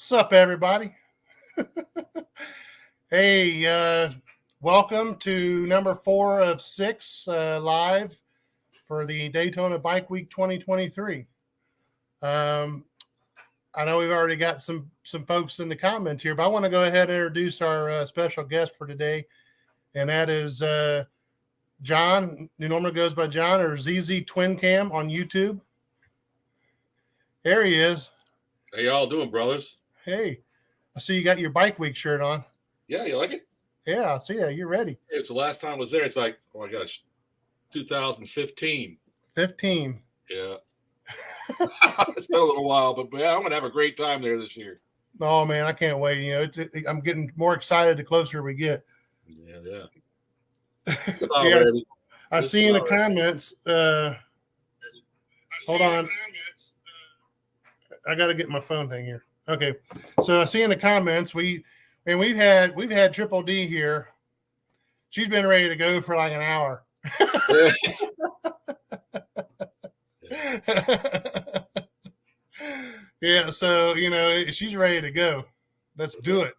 What's up, everybody? Hey, welcome to number 4 of 6 live for the Daytona Bikeweek 2023. I know we've already got some folks in the comments here, but I want to go ahead and introduce our special guest for today, and that is John, who normally goes by John, or ZZ Twin Cam on YouTube. There he is. How y'all doing, brothers? Hey, I see you got your Bike Week shirt on. Yeah, you like it? Yeah, I see that. You're ready. It's the last time I was there. It's like, oh my gosh, 2015. 15. Yeah. It's been a little while, but yeah, I'm going to have a great time there this year. Oh, man, I can't wait. You know, I'm getting more excited the closer we get. Yeah. Yes, I see in the comments. Hold on. I got to get my phone thing here. Okay. So I see in the comments, we've had Triple D here. She's been ready to go for like an hour. Yeah, so she's ready to go. Let's do it.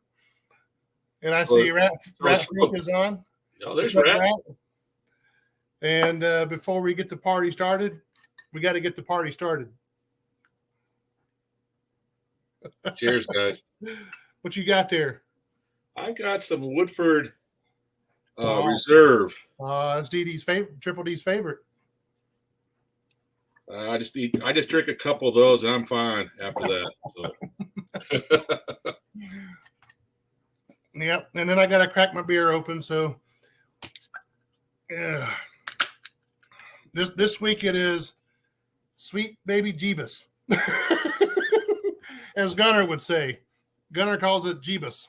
And I see Rat Freak is on. Oh, there's Rat. And before we get the party started, we got to get the party started. Cheers, guys. What you got there? I got some Woodford Reserve. It's DD's favorite, Triple D's favorite. I just drink a couple of those and I'm fine after that. So. Yep, and then I gotta crack my beer open. So, yeah, this week it is Sweet Baby Jeebus, as Gunner would say. Gunner calls it Jeebus.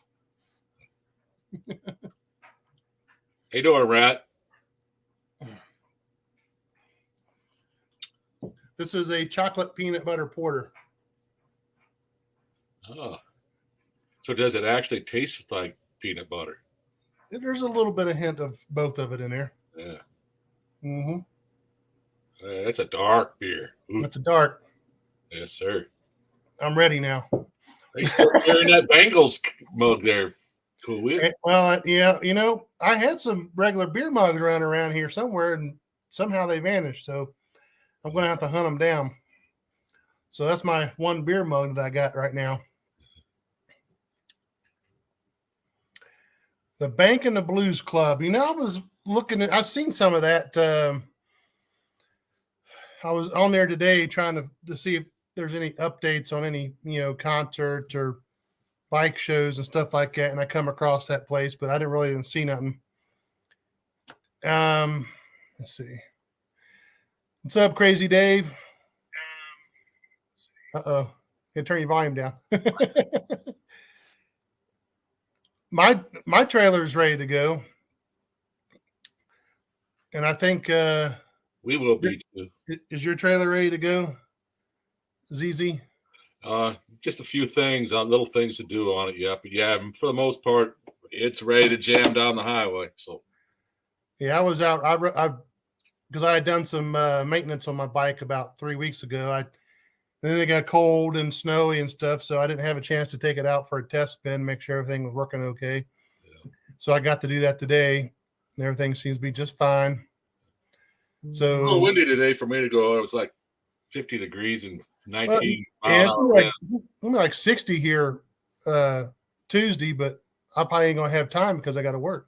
How you doing, Rat? This is a chocolate peanut butter porter. Oh. So does it actually taste like peanut butter? There's a little bit of hint of both of it in there. Yeah. Mm-hmm. That's a dark beer. Ooh. It's a dark. Yes, sir. I'm ready now. Are you still wearing that Bengals mug there? Cool. Well, yeah, I had some regular beer mugs around here somewhere, and somehow they vanished. So I'm going to have to hunt them down. So that's my one beer mug that I got right now. The Bank and the Blues Club. I was I've seen some of that. I was on there today trying to see if there's any updates on any, concerts or bike shows and stuff like that. And I come across that place, but I didn't really see nothing. Let's see. What's up, Crazy Dave? Uh-oh. You turn your volume down. My trailer is ready to go. And I think we will be too. Is your trailer ready to go, ZZ? Just a few things, little things to do on it, yeah. But yeah, for the most part, it's ready to jam down the highway. So yeah, I was out. Because I had done some maintenance on my bike about 3 weeks ago. Then it got cold and snowy and stuff, so I didn't have a chance to take it out for a test spin, make sure everything was working okay. Yeah. So I got to do that today, and everything seems to be just fine. So a little windy today for me to go. It was like 50 degrees and 19. Yeah, it's like 60 here Tuesday, but I probably ain't gonna have time because I got to work.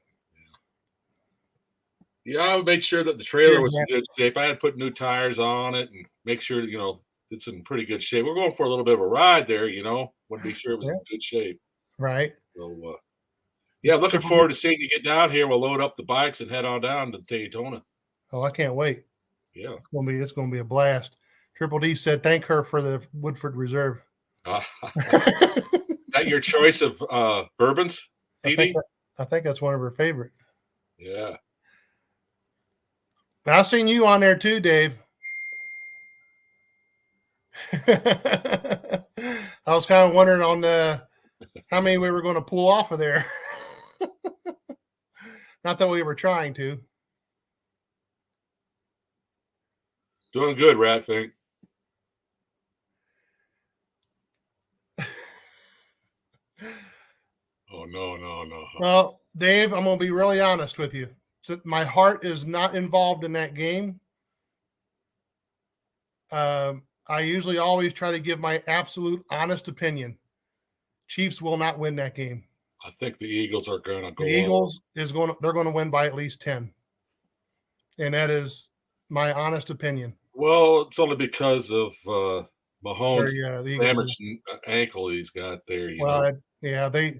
Yeah, I would make sure that the trailer was in good shape. I had to put new tires on it and make sure that, it's in pretty good shape. We're going for a little bit of a ride there, want to be sure it was in good shape. Right. So, yeah, looking forward to seeing you get down here. We'll load up the bikes and head on down to Daytona. Oh, I can't wait. Yeah. It's gonna be a blast. Triple D said thank her for the Woodford Reserve. Is that your choice of bourbons, I think that's one of her favorite. Yeah. I've seen you on there too, Dave. I was kind of wondering on how many we were going to pull off of there. Not that we were trying to. Doing good, Rat Fink. no. Well, Dave, I'm going to be really honest with you. My heart is not involved in that game. I usually always try to give my absolute honest opinion. Chiefs will not win that game. I think the Eagles are going to go. The Eagles they're going to win by at least 10. And that is my honest opinion. Well, it's only because of Mahomes' the damaged ankle he's got there. The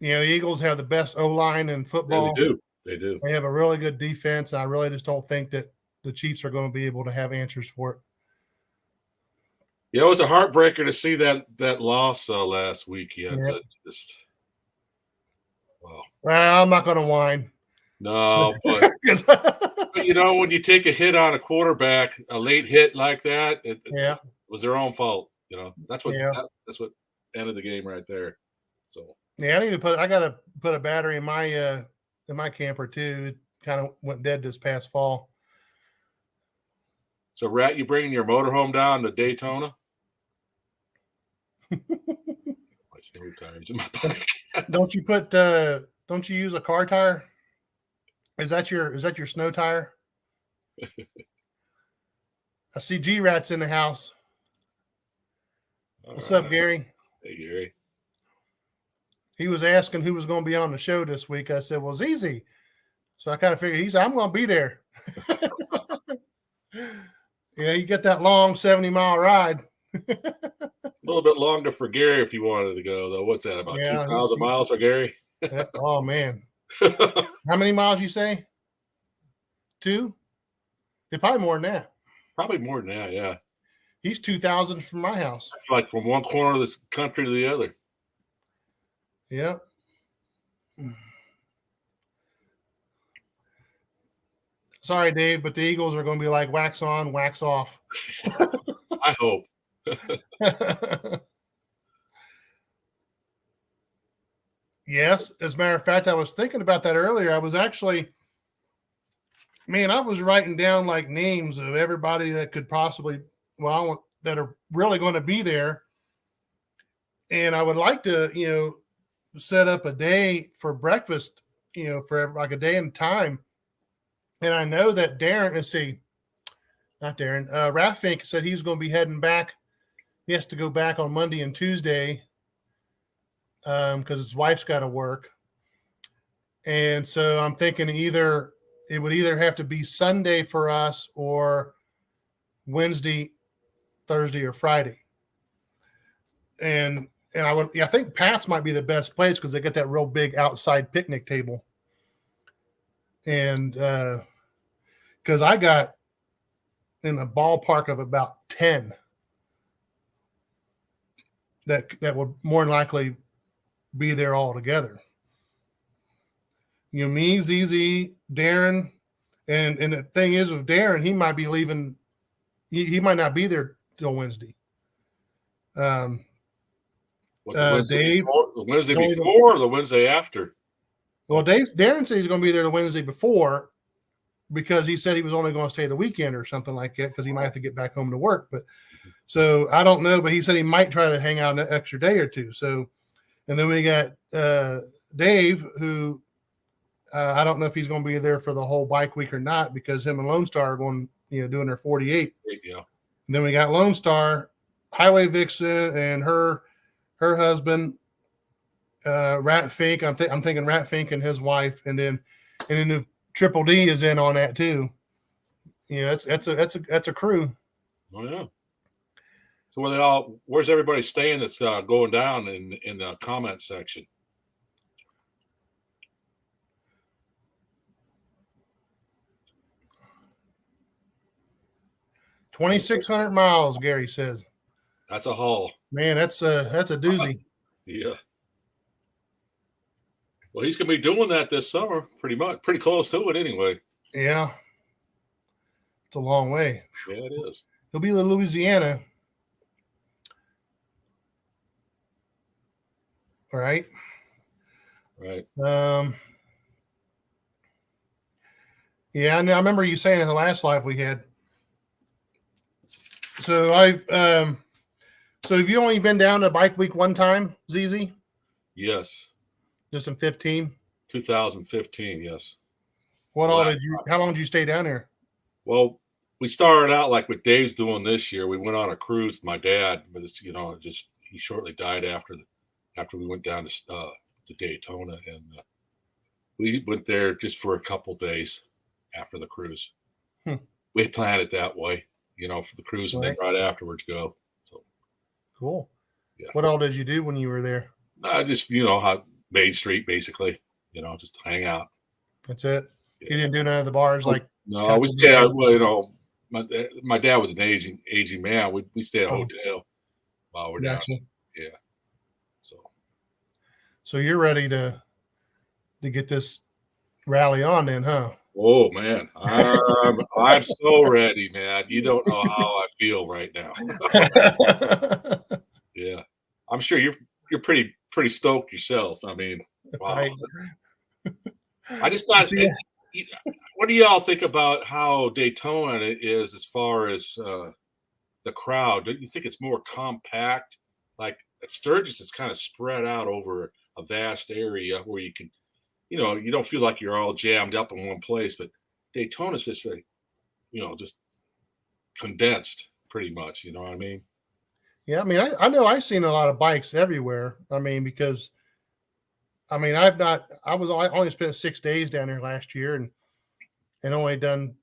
Eagles have the best O-line in football. Yeah, they do. They have a really good defense. I really just don't think that the Chiefs are going to be able to have answers for it. Yeah, it was a heartbreaker to see that loss last weekend. Yep. Wow. Well, I'm not going to whine. No, but when you take a hit on a quarterback, a late hit like that, it was their own fault. That's what ended the game right there. So yeah, I got to put a battery in my camper too. It kind of went dead this past fall. So, Rat, you bringing your motorhome down to Daytona? My snow tires in my bike. Don't you use a car tire? Is that your snow tire? I see G-Rat's in the house. What's up, Gary? Hey, Gary. He was asking who was going to be on the show this week. I said, well, it's easy. So I kind of figured, he said, I'm going to be there. Yeah, you get that long 70-mile ride. A little bit longer for Gary if you wanted to go, though. What's that, about 2,000 miles for Gary? Oh, man. How many miles you say? 2? It's probably more than that. Probably more than that, yeah. He's 2,000 from my house. It's like from one corner of this country to the other. Yeah. Sorry, Dave, but the Eagles are going to be like wax on, wax off. I hope. Yes. As a matter of fact, I was thinking about that earlier. I was actually, I was writing down like names of everybody that could possibly, that are really going to be there. And I would like to, set up a day for breakfast, for like a day and time. And I know that Raffink said he was going to be heading back. He has to go back on Monday and Tuesday because his wife's got to work. And so I'm thinking it would either have to be Sunday for us or Wednesday, Thursday, or Friday. And I think Pat's might be the best place because they get that real big outside picnic table. And because I got in a ballpark of about 10 that would more than likely be there all together. Me, ZZ, Darren, and the thing is with Darren, he might be leaving. He might not be there till Wednesday. The Wednesday Dave, the Wednesday before or the Wednesday after? Well, Darren said he's going to be there the Wednesday before because he said he was only going to stay the weekend or something like that because he might have to get back home to work. But so I don't know, but he said he might try to hang out an extra day or two. So, and then we got Dave, who I don't know if he's going to be there for the whole bike week or not because him and Lone Star are going, doing their 48. Yeah. And then we got Lone Star, Highway Vixen, and her husband, Rat Fink. I'm thinking Rat Fink and his wife, and then the Triple D is in on that too. That's a crew. Oh yeah. So where's everybody staying that's going down in the comment section? $2,600 miles, Gary says. That's a haul. Man, that's a doozy. Yeah. Well, he's going to be doing that this summer, pretty close to it anyway. Yeah. It's a long way. Yeah, it is. He'll be in Louisiana. Right. Right. Yeah, I remember you saying in the last live we had. So So have you only been down to Bike Week one time, ZZ? Yes. Just in 15? 2015, yes. How long did you stay down there? Well, we started out like what Dave's doing this year. We went on a cruise with my dad, but it's, he shortly died after we went down to Daytona, and we went there just for a couple days after the cruise. We had planned it that way, for the cruise, and then right afterwards go. So cool. Yeah. What all did you do when you were there? Just Main Street, basically. Just hang out. That's it. Yeah. You didn't do none of the bars like. No, we stayed out. Well, my dad was an aging man. We stayed at a hotel while we're down. Yeah. So you're ready to get this rally on then, huh? Oh man, I'm so ready, man. You don't know how I feel right now. Yeah, I'm sure you're pretty stoked yourself. I mean, wow. I just not. What do y'all think about how Daytona is as far as the crowd? Don't you think it's more compact? Like at Sturgis, it's kind of spread out over a vast area where you can, you don't feel like you're all jammed up in one place. But Daytona's just just condensed pretty much. You know what I mean? Yeah, I mean, I know I've seen a lot of bikes everywhere. I mean, because I only spent 6 days down there last year and only done,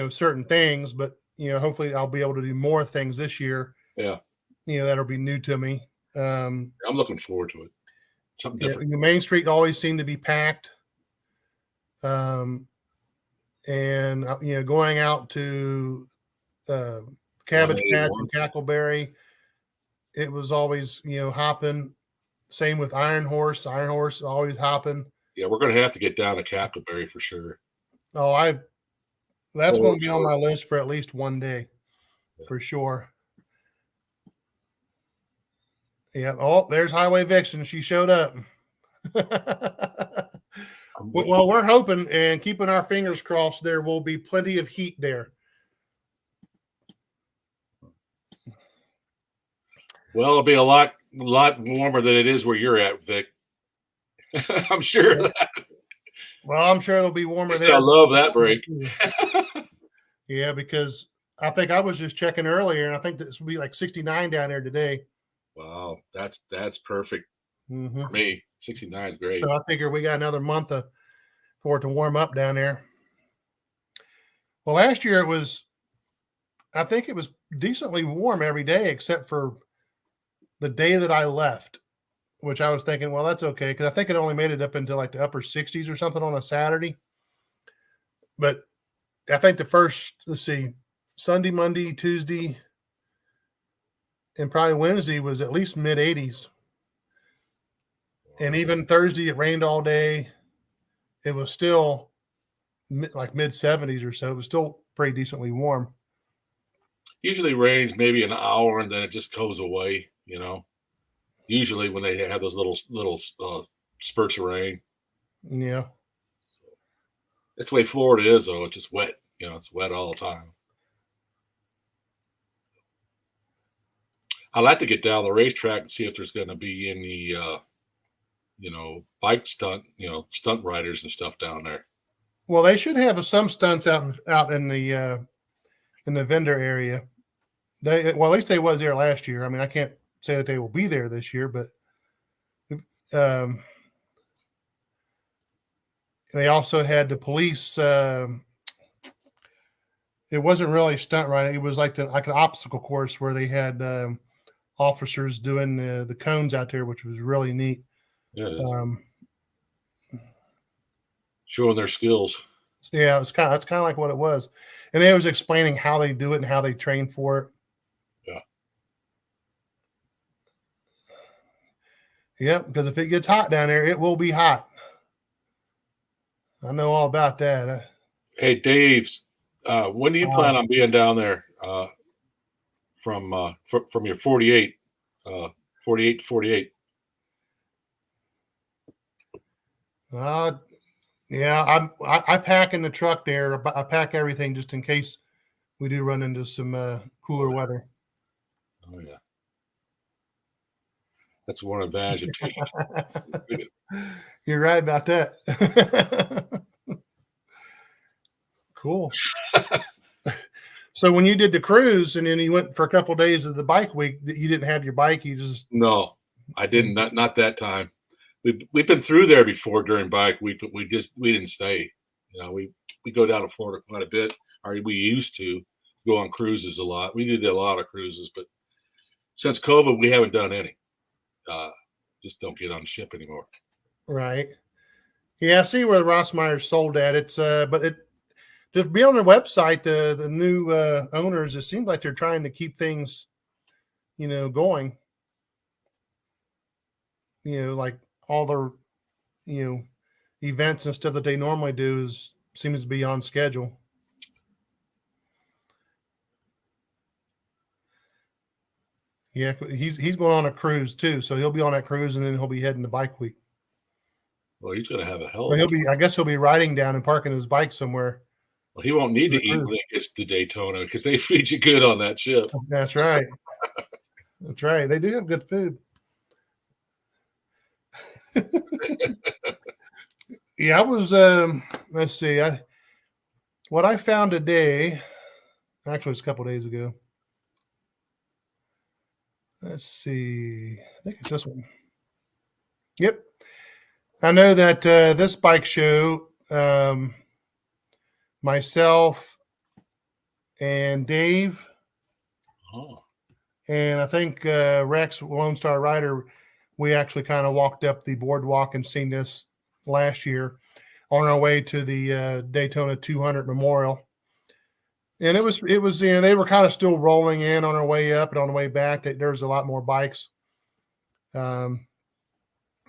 certain things, but, hopefully I'll be able to do more things this year. Yeah. That'll be new to me. I'm looking forward to it. Something different. The Main Street always seemed to be packed. And, going out to Cabbage Patch and Cackleberry, it was always, hopping. Same with Iron Horse. Iron Horse always hopping. Yeah, we're going to have to get down to Cackleberry for sure. Oh, that's going to be on my list for at least one day, for sure. Yeah. Oh, there's Highway Vixen. She showed up. Well, we're hoping and keeping our fingers crossed there will be plenty of heat there. Well, it'll be a lot warmer than it is where you're at, Vic. I'm sure of that. Well, I'm sure it'll be warmer there. I love that break. Yeah, because I think I was just checking earlier, and I think this will be like 69 down there today. Wow, that's perfect for me. 69 is great. So I figure we got another month for it to warm up down there. Well, last year I think it was decently warm every day except for the day that I left, which I was thinking, well, that's okay, because I think it only made it up into like the upper 60s or something on a Saturday. But I think the first, Sunday, Monday, Tuesday, and probably Wednesday was at least mid 80s. And even Thursday, it rained all day. It was still like mid 70s or so. It was still pretty decently warm. Usually rains maybe an hour and then it just goes away, Usually when they have those little spurts of rain. Yeah. That's the way Florida is, though. It's just wet. It's wet all the time. I'd like to get down the racetrack and see if there's going to be any, bike stunt riders and stuff down there. Well, they should have some stunts out in the vendor area. At least they was there last year. I mean, I can't say that they will be there this year, but they also had the police. It wasn't really stunt riding. It was like an obstacle course where they had officers doing the cones out there, which was really neat. Yeah, it is. Showing their skills. Yeah, that's kind of like what it was, and they was explaining how they do it and how they train for it. Yeah. Yeah, because if it gets hot down there, it will be hot. I know all about that. Hey, Dave, when do you plan on being down there from your 48 to 48? Yeah, I pack in the truck there. I pack everything just in case we do run into some cooler weather. Oh yeah. That's one advantage of taking it. You're right about that. Cool. So when you did the cruise and then you went for a couple of days of the bike week, you didn't have your bike. You just No, I didn't. Not that time. We've been through there before during bike week, but we didn't stay. You know, we go down to Florida quite a bit. Or we used to go on cruises a lot. We did a lot of cruises, but since COVID, we haven't done any. Just don't get on the ship anymore. Right. Yeah, I see where Rossmeyer's sold at. It's but it just be on their website, the new owners, it seems like they're trying to keep things, going. Like all their, events and stuff that they normally do seems to be on schedule. Yeah, he's going on a cruise too, so he'll be on that cruise and then he'll be heading to bike week. Well, he's going to have a hell. Well, I guess he'll be riding down and parking his bike somewhere. Well, he won't need to eat when he gets to Daytona because they feed you good on that ship. That's right. That's right. They do have good food. Yeah, I was. Let's see. What I found today. Actually, it's a couple days ago. Let's see. I think it's this one. Yep. I know that this bike show, myself and Dave, and I think Rex, Lone Star Rider, we actually kind of walked up the boardwalk and seen this last year on our way to the Daytona 200 Memorial. And it was, they were kind of still rolling in on our way up, and on the way back, there was a lot more bikes.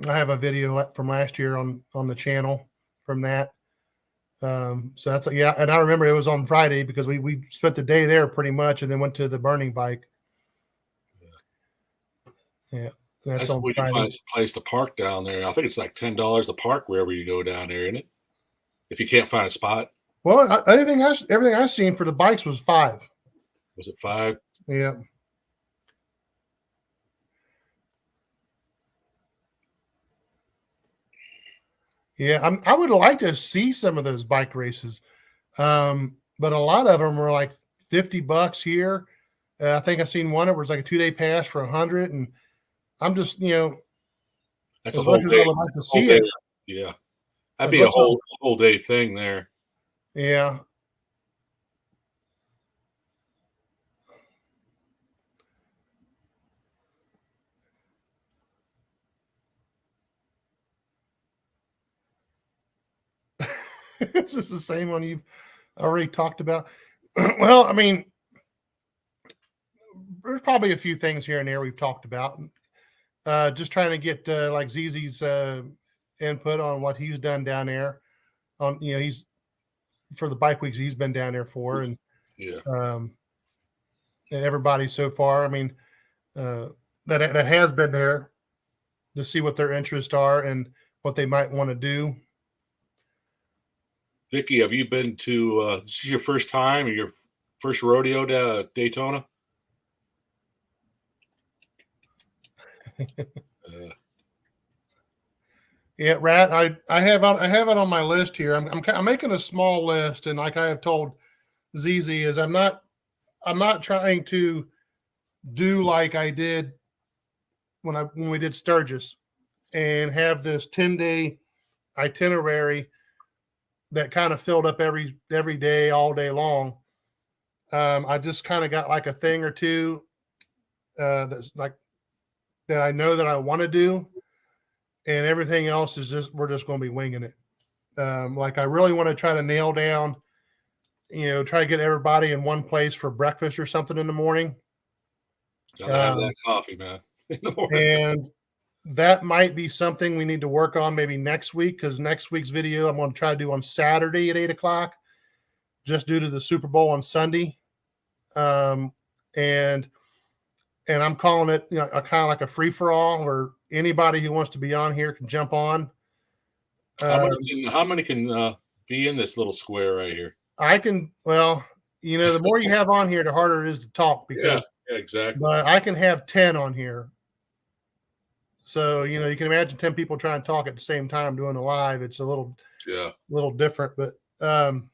I have a video from last year on the channel from that. So that's, yeah. And I remember it was on Friday because we spent the day there pretty much and then went to the burning bike. Yeah. That's on where you find a place to park down there. I think it's like $10 to park wherever you go down there, isn't it? If you can't find a spot. Well, everything I've seen for the bikes was $5. Was it $5? Yeah. Yeah, I would like to see some of those bike races, but a lot of them were like $50 here. I think I seen one that was like a 2-day pass for $100, and I'm just, that's as much as I would like to see it. Yeah, that'd be a whole day thing there. Yeah. This is the same one you've already talked about. Well, I mean, there's probably a few things here and there we've talked about. Just trying to get like ZZ's input on what he's done down there. On he's for the bike weeks he's been down there for, and yeah, and everybody so far. I mean, that has been there to see what their interests are and what they might want to do. Vicky, have you been to? This is your first time or your first rodeo to Daytona? Yeah, Rat. I have it on my list here. I'm making a small list, and like I have told ZZ, is I'm not trying to do like I did when we did Sturgis and have this 10-day itinerary that kind of filled up every day, all day long. I just kind of got like a thing or two that's like that I know that I want to do, and everything else is we're just going to be winging it. Like I really want to try to nail down, try to get everybody in one place for breakfast or something in the morning. Gotta have that coffee, man. In the morning. And that might be something we need to work on maybe next week, because next week's video I'm going to try to do on Saturday at 8:00, just due to the Super Bowl on Sunday. And I'm calling it, kind of like a free for all, where anybody who wants to be on here can jump on. How many can be in this little square right here? I can. Well, the more you have on here, the harder it is to talk. Because yeah, exactly. But I can have 10 on here. So, you know, you can imagine 10 people trying to talk at the same time doing a live. It's a little different, but I'm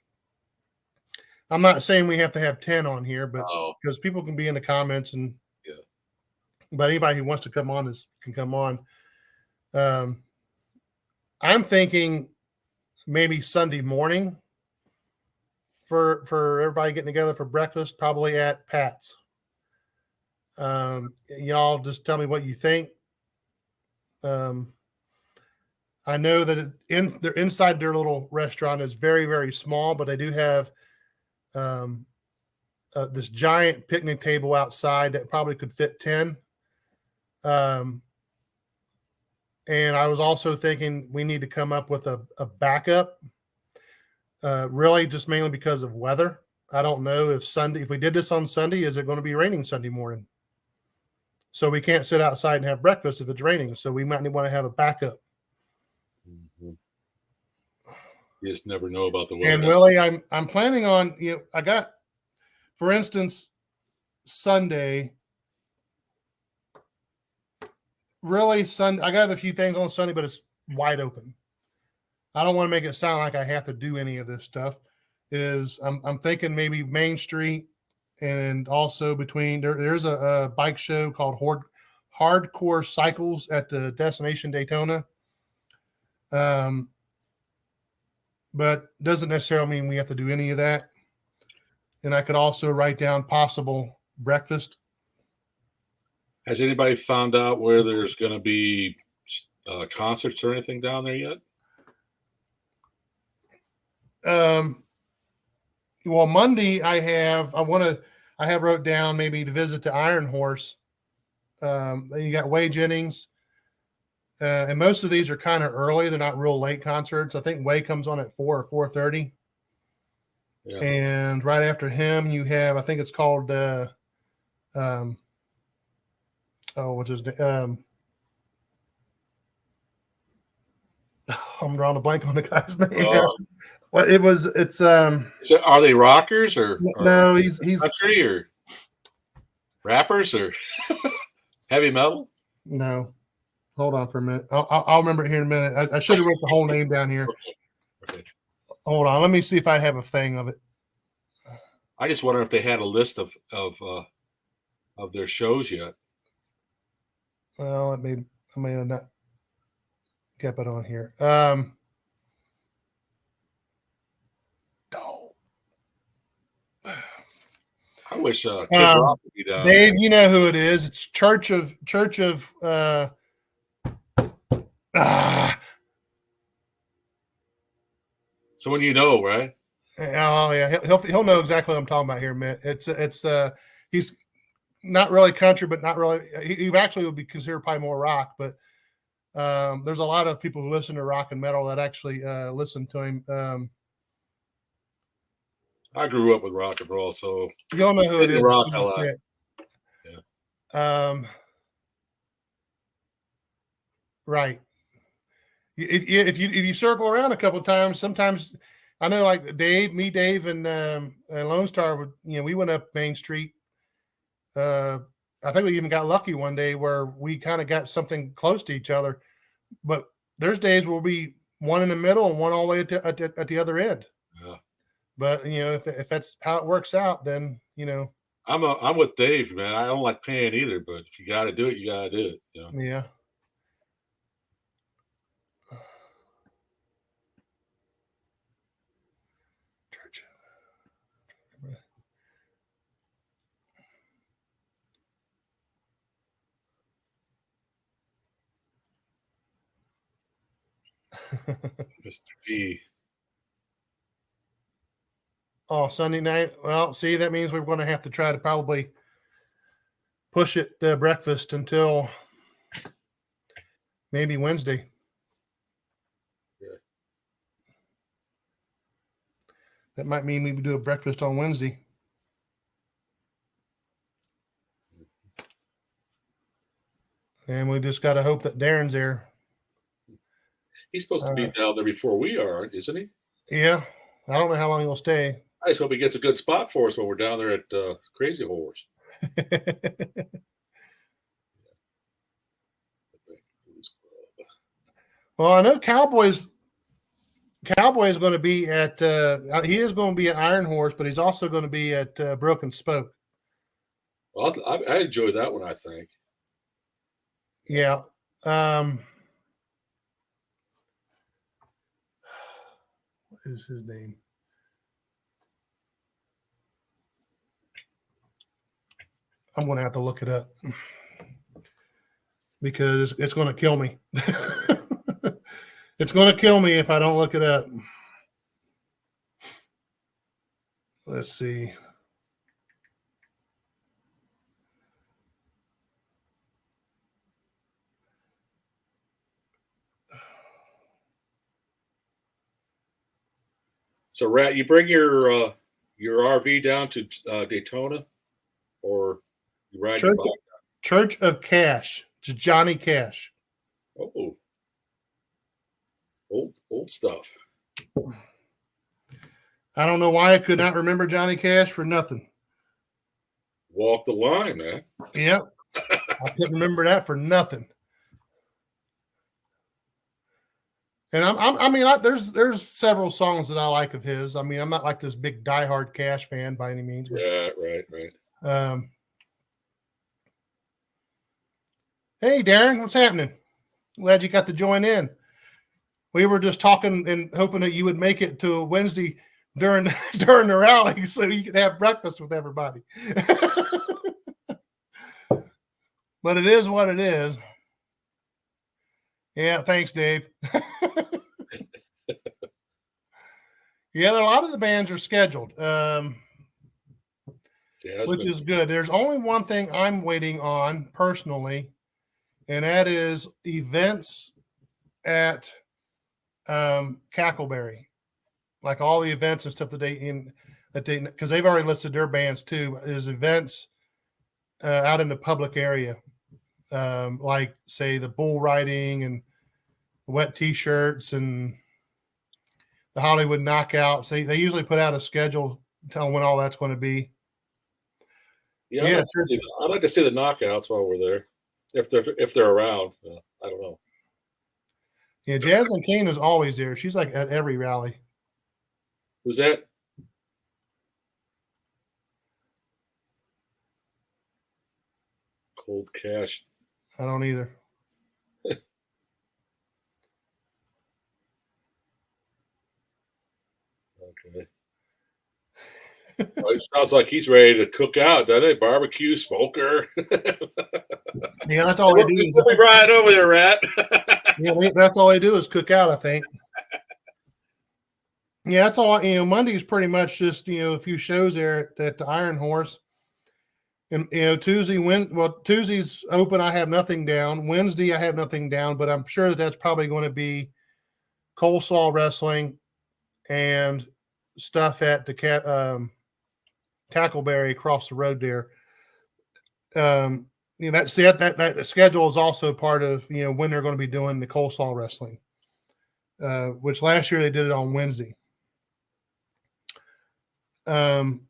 not saying we have to have 10 on here, but because people can be in the comments and but anybody who wants to come on can come on. I'm thinking maybe Sunday morning for everybody getting together for breakfast, probably at Pat's. Y'all just tell me what you think. I know that they're inside their little restaurant is very, very small, but they do have this giant picnic table outside that probably could fit 10. And I was also thinking we need to come up with a backup, really just mainly because of weather. I don't know if we did this on Sunday, is it going to be raining Sunday morning? So we can't sit outside and have breakfast if it's raining. So we might want to have a backup. Mm-hmm. You just never know about the weather. And Willie, I'm planning on, you know, I got, for instance, Sunday. Really, I got a few things on Sunday, but it's wide open. I don't want to make it sound like I have to do any of this stuff. I'm thinking maybe Main Street, and also between there's a bike show called Hardcore Cycles at the Destination Daytona. But doesn't necessarily mean we have to do any of that. And I could also write down possible breakfast. Has anybody found out where there's going to be concerts or anything down there yet? Well, Monday I have wrote down maybe to visit the Iron Horse. Then you got Way Jennings. And most of these are kind of early. They're not real late concerts. I think Way comes on at 4 or 4:30. Yeah. And right after him, you have, I think it's called, what's his name? I'm drawing a blank on the guy's name. Well, So are they rockers or no? He's country or rappers or heavy metal? No. Hold on for a minute. I'll remember it here in a minute. I should have wrote the whole name down here. Okay. Hold on. Let me see if I have a thing of it. I just wonder if they had a list of their shows yet. Well, I may have not kept it on here. I wish Kid Rock would be down. Dave, you know who it is. It's Church of Someone you know, right? Oh yeah, he'll know exactly what I'm talking about here, man. It's he's not really country, but not really. He actually would be considered probably more rock, but there's a lot of people who listen to rock and metal that actually listen to him. I grew up with rock and roll, so you'll know who it is. Rock a lot. Yeah. Right. If you circle around a couple of times, sometimes I know like Dave, and Lone Star would, you know, we went up Main Street. I think we even got lucky one day where we kind of got something close to each other. But there's days where we'll be one in the middle and one all the way at the other end. Yeah. But you know, if that's how it works out, then you know. I'm with Dave, man. I don't like paying either, but if you got to do it, you got to do it. You know? Yeah. Mr. P. Oh, Sunday night. Well, see, that means we're going to have to try to probably push it breakfast until maybe Wednesday. Yeah. That might mean we do a breakfast on Wednesday. And we just got to hope that Darren's there. He's supposed to be down there before we are, isn't he? Yeah. I don't know how long he'll stay. I just hope he gets a good spot for us when we're down there at Crazy Horse. Well, I know Cowboy's going to be at. He is going to be at Iron Horse, but he's also going to be at Broken Spoke. Well, I enjoyed that one. I think. Yeah. What is his name? I'm going to have to look it up because it's going to kill me. It's going to kill me if I don't look it up. Let's see. So, Rat, you bring your RV down to Daytona, or you ride your bike? Church of Cash. It's Johnny Cash. Oh, old stuff. I don't know why I could not remember Johnny Cash for nothing. Walk the line, man. Yep. I couldn't remember that for nothing. And I mean, there's several songs that I like of his. I mean, I'm not like this big diehard Cash fan by any means. But, yeah, right. Hey, Darren, what's happening? Glad you got to join in. We were just talking and hoping that you would make it to a Wednesday during the rally so you could have breakfast with everybody. But it is what it is. Yeah, thanks, Dave. Yeah, a lot of the bands are scheduled, which is good. There's only one thing I'm waiting on personally, and that is events at Cackleberry, like all the events and stuff that because they've already listed their bands too. Is events out in the public area, like say the bull riding and wet t-shirts and the Hollywood knockouts. They usually put out a schedule telling when all that's going to be. Yeah, I'd like to see the knockouts while we're there, if they're around. I don't know. Yeah, Jasmine Kane is always there. She's like at every rally. Who's that? Cold Cash. I don't either. Okay. Well, it sounds like he's ready to cook out, doesn't it? Barbecue, smoker. Yeah, that's all they do. We'll be right over there, Rat. Yeah, that's all they do is cook out, I think. Yeah, that's all. Monday's pretty much just a few shows there at the Iron Horse, and Tuesday's open. I have nothing down. Wednesday I have nothing down, but I'm sure that's probably going to be coleslaw wrestling and stuff at the Cackleberry across the road there. That schedule is also part of when they're going to be doing the coleslaw wrestling, which last year they did it on Wednesday. And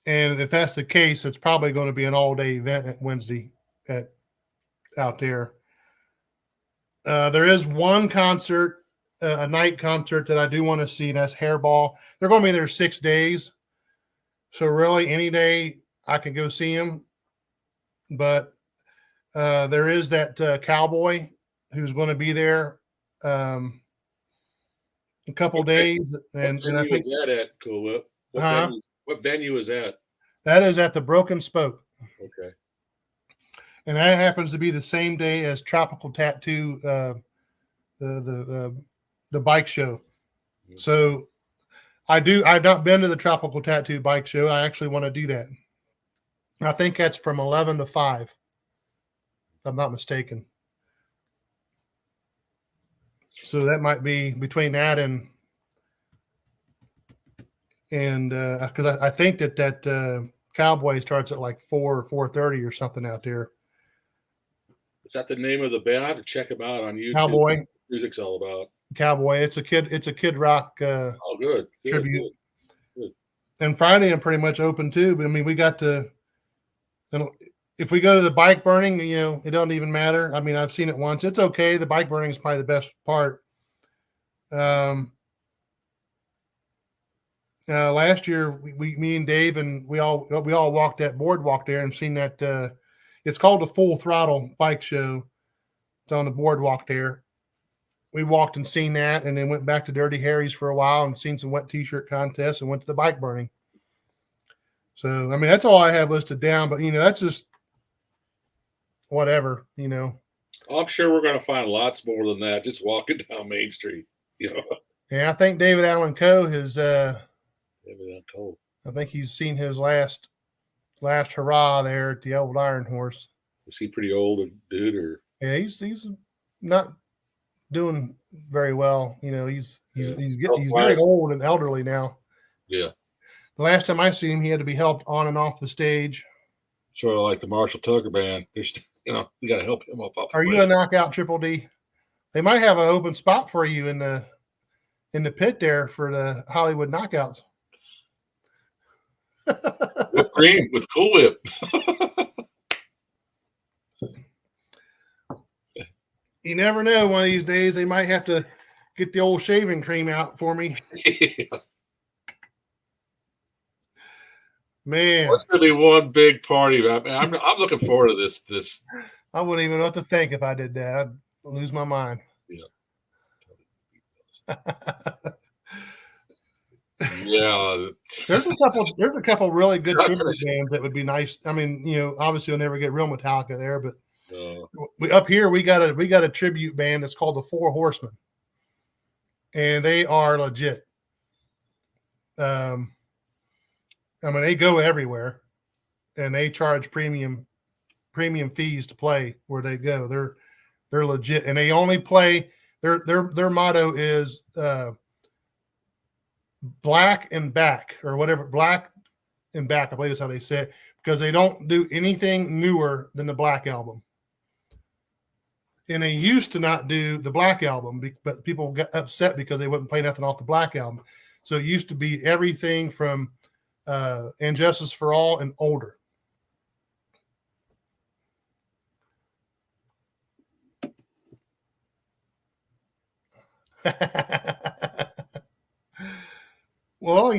if that's the case, it's probably going to be an all-day event at Wednesday out there. There is one concert, a night concert that I do want to see, and that's Hairball. They're going to be there 6 days. So really any day I can go see them. But there is that Cowboy who's going to be there a couple days. And I think is that at Kool? What venue is that? That is at the Broken Spoke. Okay. And that happens to be the same day as Tropical Tattoo, the bike show. Mm-hmm. So I've not been to the Tropical Tattoo bike show. I actually want to do that. I think that's from 11 to 5, if I'm not mistaken. So that might be between that and because I think that Cowboy starts at like 4 or 4:30 or something out there. Is that the name of the band? I have to check them out on YouTube. Cowboy. What music's all about Cowboy. It's a kid rock. Good Tribute. Good. And Friday I'm pretty much open too. But I mean, we got to. if we go to the bike burning, it doesn't even matter. I mean, I've seen it once. It's okay. The bike burning is probably the best part. Last year, me and Dave, and we all walked that boardwalk there and seen that. It's called the Full Throttle Bike Show. It's on the boardwalk there. We walked and seen that, and then went back to Dirty Harry's for a while and seen some wet t-shirt contests and went to the bike burning. So, I mean, that's all I have listed down, but that's just whatever, I'm sure we're going to find lots more than that just walking down Main Street, Yeah, I think David Allen Coe has David Allen I think he's seen his last hurrah there at the old Iron Horse. Is he pretty old, dude, or? Yeah, he's not doing very well. He's very old and elderly now. Yeah. The last time I seen him, he had to be helped on and off the stage. Sort of like the Marshall Tucker band. There's, you got to help him up. Are you a knockout, Triple D? They might have an open spot for you in the pit there for the Hollywood Knockouts. Whipped cream with Cool Whip. You never know. One of these days, they might have to get the old shaving cream out for me. Yeah. Man, it's gonna be one big party. I'm looking forward to this. I wouldn't even know what to think if I did that. I'd lose my mind. Yeah. Yeah. There's a couple really good tribute bands that would be nice. I mean, obviously you'll never get real Metallica there, but up here we got a tribute band that's called the Four Horsemen, and they are legit. I mean, they go everywhere, and they charge premium fees to play where they go. They're legit, and they only play. Their motto is black and back, or whatever. Black and back, I believe is how they say it, because they don't do anything newer than the Black Album. And they used to not do the Black Album, but people got upset because they wouldn't play nothing off the Black Album. So it used to be everything from And Justice for All and older. Well,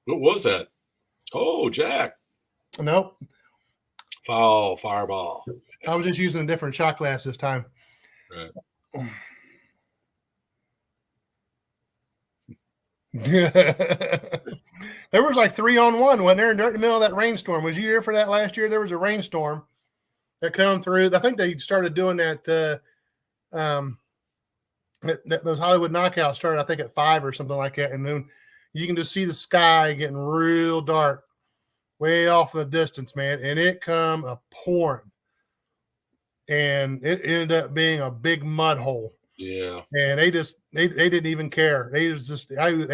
what was that? Oh, Jack. Nope. Oh, Fireball. I was just using a different shot glass this time. Right. There was like 3-on-1 when they're in the middle of that rainstorm. Was you here for that last year? There was a rainstorm that come through. I think they started doing that. Those Hollywood Knockouts started, I think, at 5 or something like that, and then you can just see the sky getting real dark, way off in the distance, man, and it come a pouring, and it ended up being a big mud hole. Yeah, and they didn't even care. They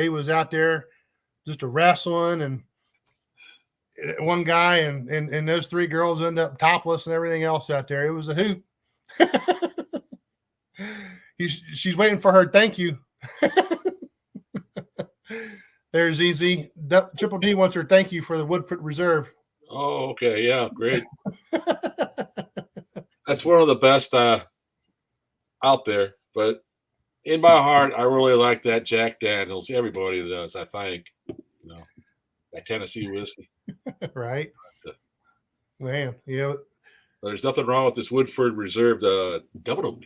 was out there just a wrestling, and one guy and those 3 girls end up topless and everything else out there. It was a hoot. She's waiting for her thank you. There's Easy. Triple D wants her thank you for the Woodford Reserve. Oh, okay. Yeah, great. That's one of the best out there. But in my heart, I really like that Jack Daniels. Everybody does, I think. That Tennessee whiskey. Right. Man, yeah. There's nothing wrong with this Woodford Reserve double.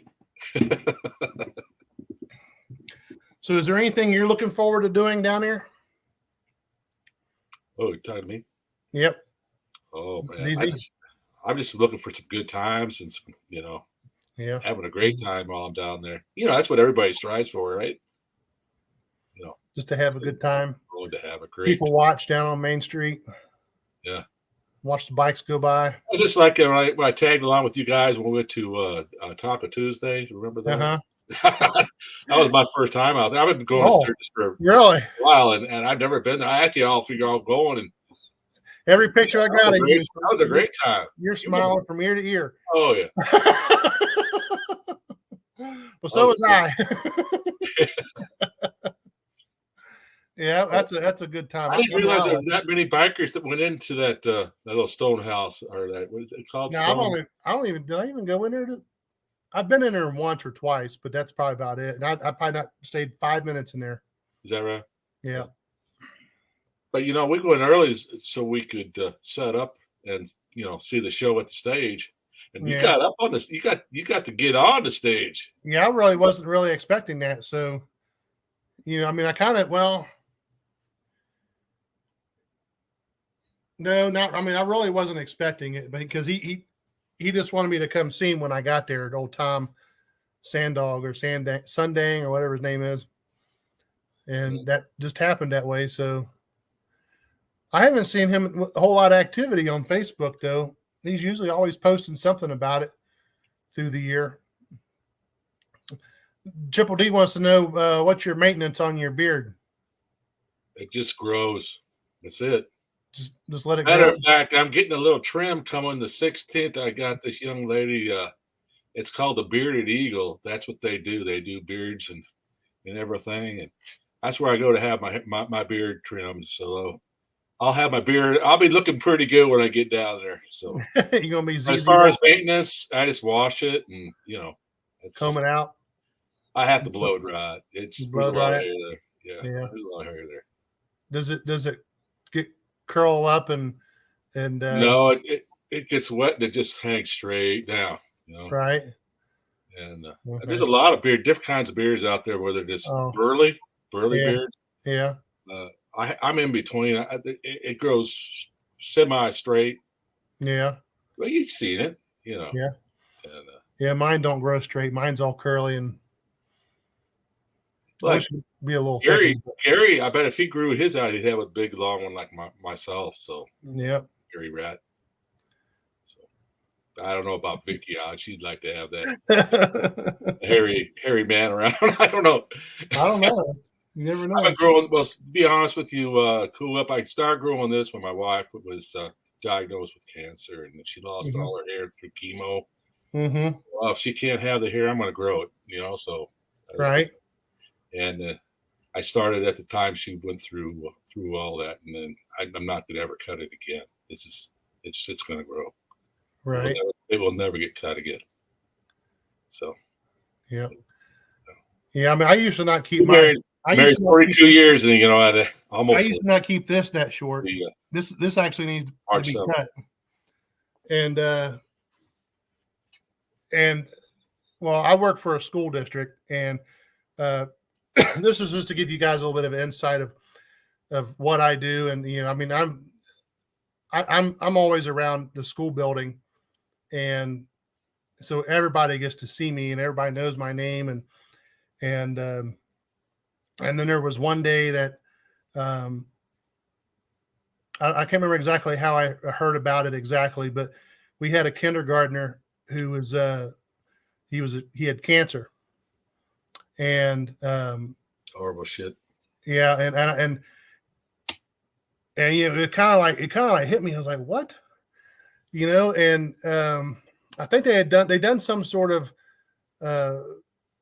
So is there anything you're looking forward to doing down here? Oh, you're talking to me? Yep. Oh, man. I'm just looking for some good times and some, having a great time while I'm down there. That's what everybody strives for, right? Just to have a good time. To have a great people watch down on Main Street. Yeah. Watch the bikes go by. It's just like when I tagged along with you guys when we went to Taco Tuesday. Remember that? Uh-huh. That was my first time out there. I've been going to Sturgis for really? a while, and I've never been there. I asked you all if you're all going, and every picture I got of you, that was a great time. You're smiling from ear to ear. Oh yeah. Well, so was I. Yeah, that's a good time. I didn't realize there were that many bikers that went into that little stone house, or that, what is it called? No, Stone? did I even go in there? I've been in there once or twice, but that's probably about it. And I probably not stayed 5 minutes in there. Is that right? Yeah. But we go in early so we could set up and see the show at the stage. And you got up on this. You got to get on the stage. Yeah, I really wasn't really expecting that. So, I mean, I kind of no, not. I mean, I really wasn't expecting it, because he just wanted me to come see him when I got there at old Tom Sandog or Sundang or whatever his name is, and that just happened that way. So I haven't seen him with a whole lot of activity on Facebook, though. He's usually always posting something about it through the year. Triple D wants to know what's your maintenance on your beard. It just grows. That's it. Just let it Matter grow. of fact, I'm getting a little trim coming the 16th. I got this young lady. It's called the Bearded Eagle. That's what they do. They do beards and everything, and that's where I go to have my beard trimmed. So I'll have my beard. I'll be looking pretty good when I get down there. So you're gonna be as far as maintenance, I just wash it and comb it out. I have to blow it right. There's a lot of hair there. Yeah, there's a lot of hair there. Does it get curl up and no, it gets wet and it just hangs straight down. Right. And there's a lot of different kinds of beards out there where they're just burly beards. Yeah. I'm in between. It grows semi-straight. Yeah. Well, you've seen it, Yeah. And, mine don't grow straight. Mine's all curly and like be a little Gary, I bet if he grew his out, he'd have a big long one like myself. So Gary Rat. So I don't know about Vicky. She'd like to have that hairy man around. I don't know. You never know. I've been growing. Well, to be honest with you, Kool, I started growing this when my wife was diagnosed with cancer, and she lost all her hair through chemo. Mm-hmm. Well, if she can't have the hair, I'm going to grow it. So right. And I started at the time she went through all that, and then I'm not going to ever cut it again. It's going to grow. Right. It will never get cut again. So. Yeah. Yeah. I mean, I used to not keep married 42 years, and I almost. I used to not keep this that short. Yeah. This actually needs to be cut. And well, I work for a school district, and this is just to give you guys a little bit of insight of what I do. And I mean, I'm always around the school building, and so everybody gets to see me, and everybody knows my name, and then there was one day that I can't remember exactly how I heard about it exactly, but we had a kindergartner who was he had cancer, and horrible shit. Yeah, and it kind of like hit me. I was like, what? And I think they done some sort of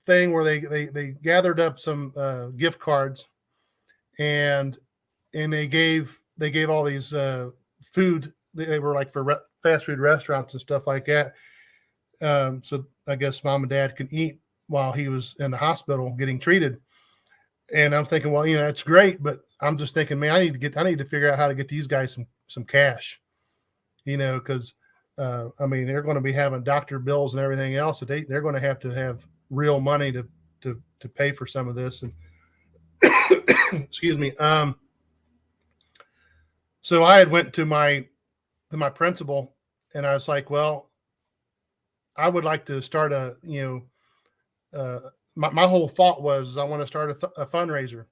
thing where they gathered up some gift cards, and they gave all these food. They were like for fast food restaurants and stuff like that. So I guess mom and dad could eat while he was in the hospital getting treated. And I'm thinking, well, that's great, but I'm just thinking, man, I need to figure out how to get these guys some cash, because I mean, they're going to be having doctor bills and everything else. So they're going to have real money to pay for some of this. And excuse me. So I had went to my principal, and I was like, well, I would like to start my whole thought was I want to start a fundraiser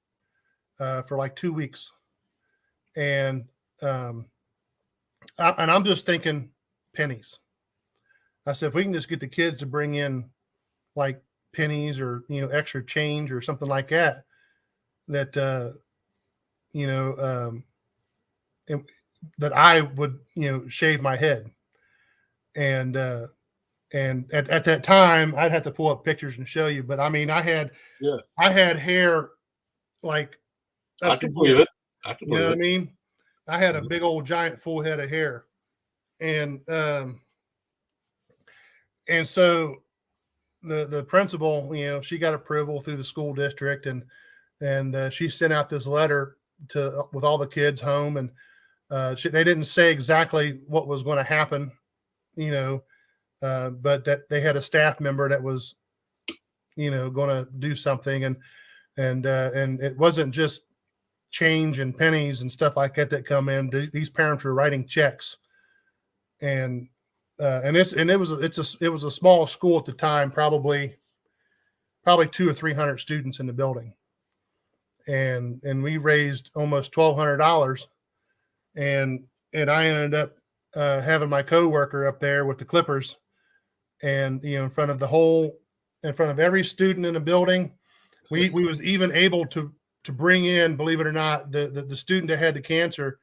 for like 2 weeks. And I'm just thinking pennies. I said, if we can just get the kids to bring in like pennies or, extra change or something like that, that I would, shave my head. And at that time, I'd have to pull up pictures and show you. But I mean, I had hair like I can believe it. I can You know believe what it. I mean? I had a big old giant full head of hair. And so the principal, you know, she got approval through the school district, and she sent out this letter with all the kids home, and they didn't say exactly what was going to happen, you know, but that they had a staff member that was, you know, going to do something, and it wasn't just change and pennies and stuff like that that come in. These parents were writing checks, and it was a small school at the time, probably 200 or 300 students in the building, and we raised almost $1,200, and I ended up having my coworker up there with the clippers, and you know, in front of every student in the building, we was even able to bring in, believe it or not, the student that had the cancer,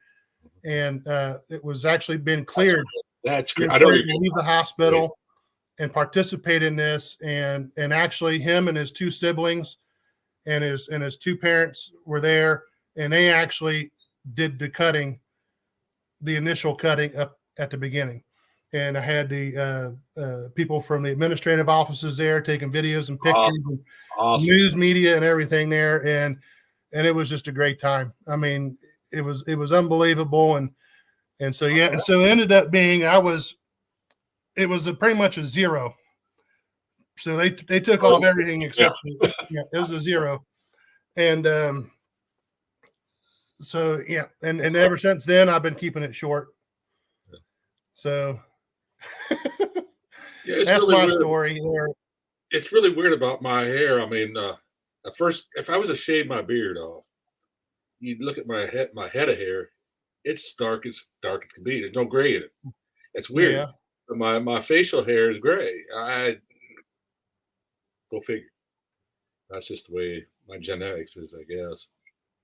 and it was actually been cleared. That's great. I know you leave the hospital and participate in this, and actually him and his two siblings and his two parents were there, and they actually did the initial cutting up at the beginning. And I had the people from the administrative offices there taking videos and pictures, awesome. News media and everything there, and it was just a great time. I mean, it was unbelievable, and so yeah, and so it ended up being it was pretty much a zero. So they took off everything except it was a zero, and so yeah, and ever since then I've been keeping it short. So that's really my story there. It's really weird about my hair. I mean, at first, if I was to shave my beard off, you'd look at my head of hair. It's dark as can be. There's no gray in it. It's weird. Yeah. But my facial hair is gray. Go figure. That's just the way my genetics is, I guess.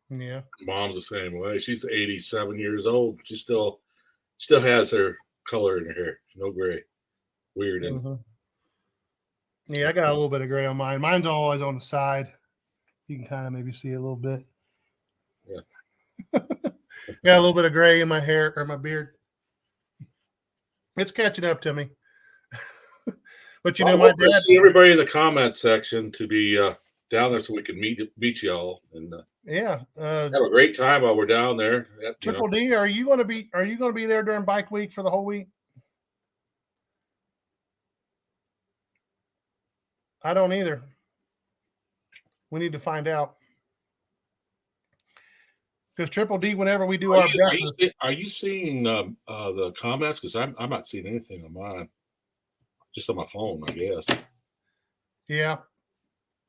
Yeah. Mom's the same way. She's 87 years old. She still has her color in her hair. No gray. Weird. Mm-hmm. Yeah, I got a little bit of gray on mine. Mine's always on the side. You can kind of maybe see a little bit. Yeah. Got a little bit of gray in my hair or my beard. It's catching up to me. But you know, my dad. See everybody in the comments section to be down there so we can meet y'all and yeah, have a great time while we're down there. Triple D, are you going to be there during Bike Week for the whole week? I don't either. We need to find out. Because Triple D, whenever we do our breakfast, are you seeing the comments? Because I'm not seeing anything on mine. Just on my phone, I guess. Yeah.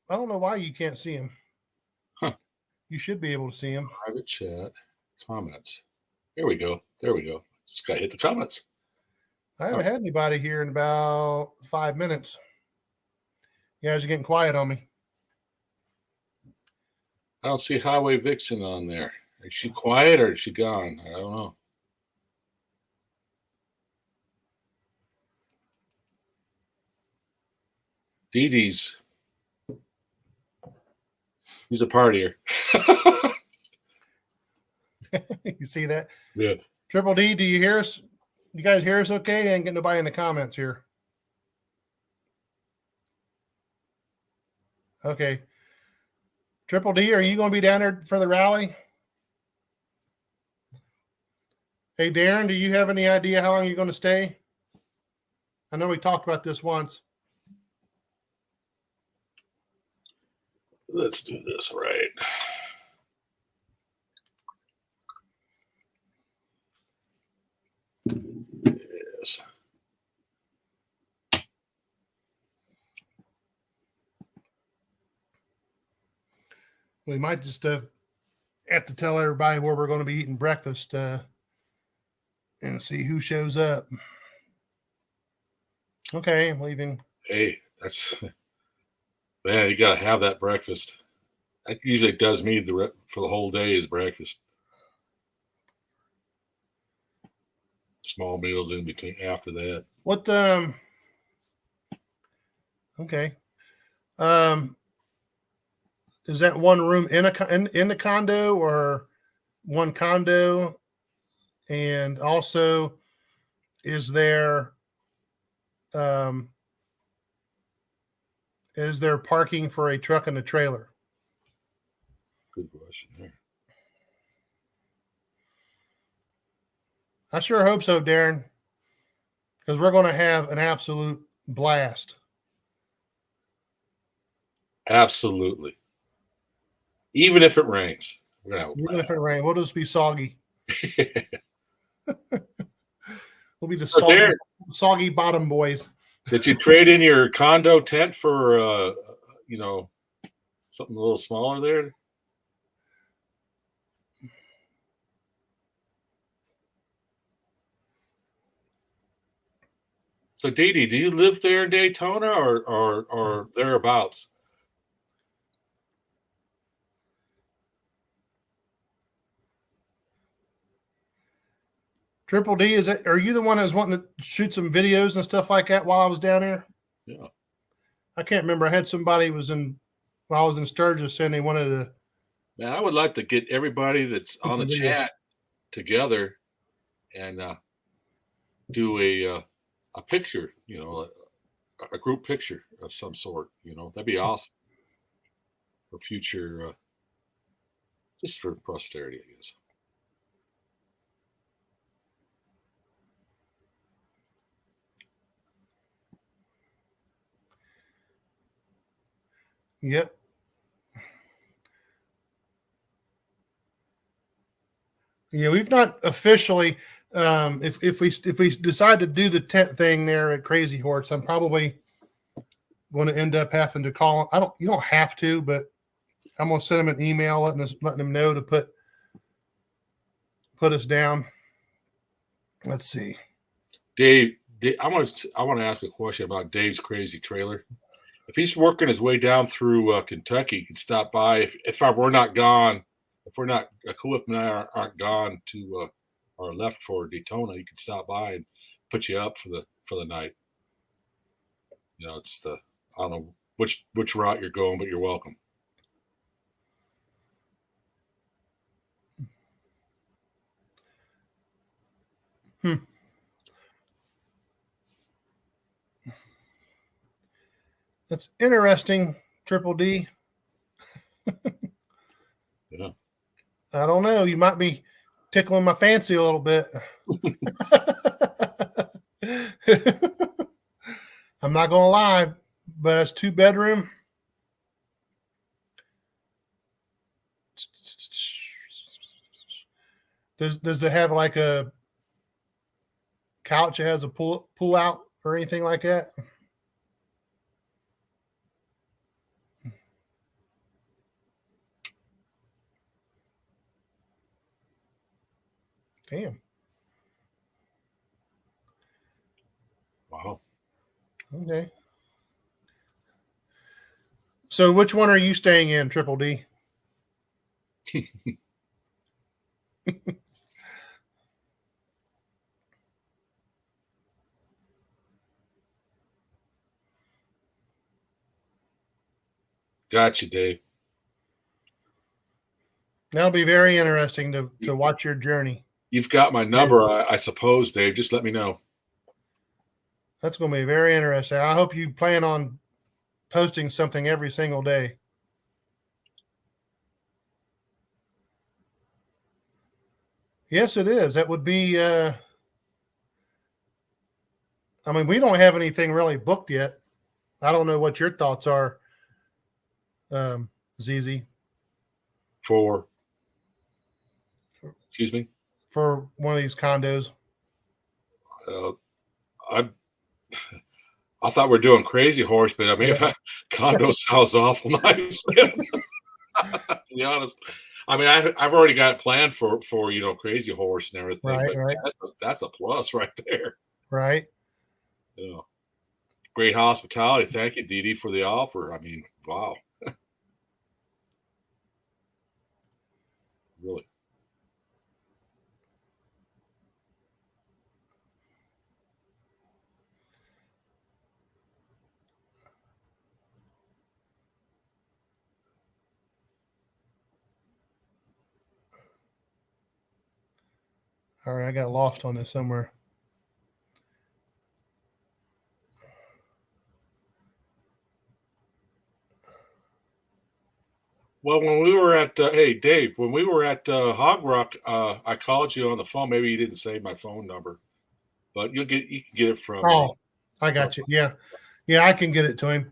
I don't know why you can't see him. Huh. You should be able to see him. Private chat, comments. There we go. Just got to hit the comments. I haven't had anybody here in about 5 minutes. You guys are getting quiet on me. I don't see Highway Vixen on there. Is she quiet or is she gone? I don't know. Dee Dee's. He's a partier. You see that? Yeah. Triple D, do you hear us? You guys hear us okay? I ain't getting nobody in the comments here. Okay. Triple D, are you going to be down there for the rally? Hey, Darren, do you have any idea how long you're going to stay? I know we talked about this once. Let's do this right. Yes. We might just have to tell everybody where we're going to be eating breakfast and see who shows up. Okay, I'm leaving. Hey, man, you got to have that breakfast. That usually does me for the whole day is breakfast. Small meals in between after that. What, okay. is that one room in the condo, or one condo? And also, is there parking for a truck and a trailer? Good question there. I sure hope so, Darren, because we're going to have an absolute blast. Absolutely. Even if it rains. Even if it rains, we'll just be soggy. We'll be the soggy bottom boys. Did you trade in your condo tent for, something a little smaller there? So, Dee Dee, do you live there in Daytona or thereabouts? Triple D, are you the one that's wanting to shoot some videos and stuff like that while I was down there? Yeah. I can't remember. I had somebody while I was in Sturgis saying they wanted to. Man, I would like to get everybody that's on the chat together and do a picture, a group picture of some sort. That'd be awesome for future, just for posterity, I guess. Yep. Yeah, we've not officially. If we decide to do the tent thing there at Crazy Horse, I'm probably going to end up having to call. You don't have to, but I'm going to send them an email letting them know to put us down. Let's see. Dave, I want to ask a question about Dave's crazy trailer. If he's working his way down through Kentucky, he can stop by. If we're not gone, Kool and I aren't gone to or left for Daytona, you can stop by and put you up for the night. It's I don't know which route you're going, but you're welcome. That's interesting, Triple D. Yeah. I don't know. You might be tickling my fancy a little bit. I'm not going to lie, but it's 2-bedroom. Does it have like a couch that has a pull out or anything like that? Damn. Wow. Okay. So which one are you staying in, Triple D? Gotcha, Dave. That'll be very interesting to watch your journey. You've got my number, I suppose, Dave. Just let me know. That's going to be very interesting. I hope you plan on posting something every single day. Yes, it is. That would be. I mean, we don't have anything really booked yet. I don't know what your thoughts are, ZZ. Excuse me? For one of these condos. I thought we were doing Crazy Horse, but I mean, if condo sounds awful nice, to be honest. I mean, I've already got it planned for Crazy Horse and everything. Right. That's a plus right there. Right. Great hospitality. Thank you, Dee Dee, for the offer. I mean, wow. Really. All right, I got lost on this somewhere. Well, when we were at hey Dave, when we were at Hog Rock, I called you on the phone. Maybe you didn't save my phone number, but you can get it from. Oh, I got you. Yeah, I can get it to him.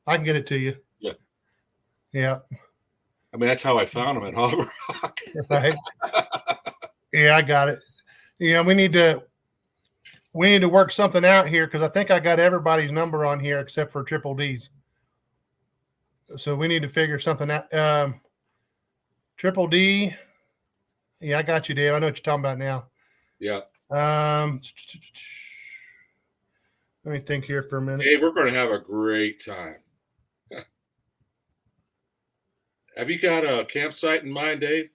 I can get it to you. Yeah, yeah. I mean, that's how I found him at Hog Rock. Right. Yeah, I got it. Yeah, we need to work something out here because I think I got everybody's number on here except for Triple D's. So we need to figure something out. Triple D. Yeah, I got you, Dave. I know what you're talking about now. Yeah. Let me think here for a minute. Dave, we're going to have a great time. Have you got a campsite in mind, Dave?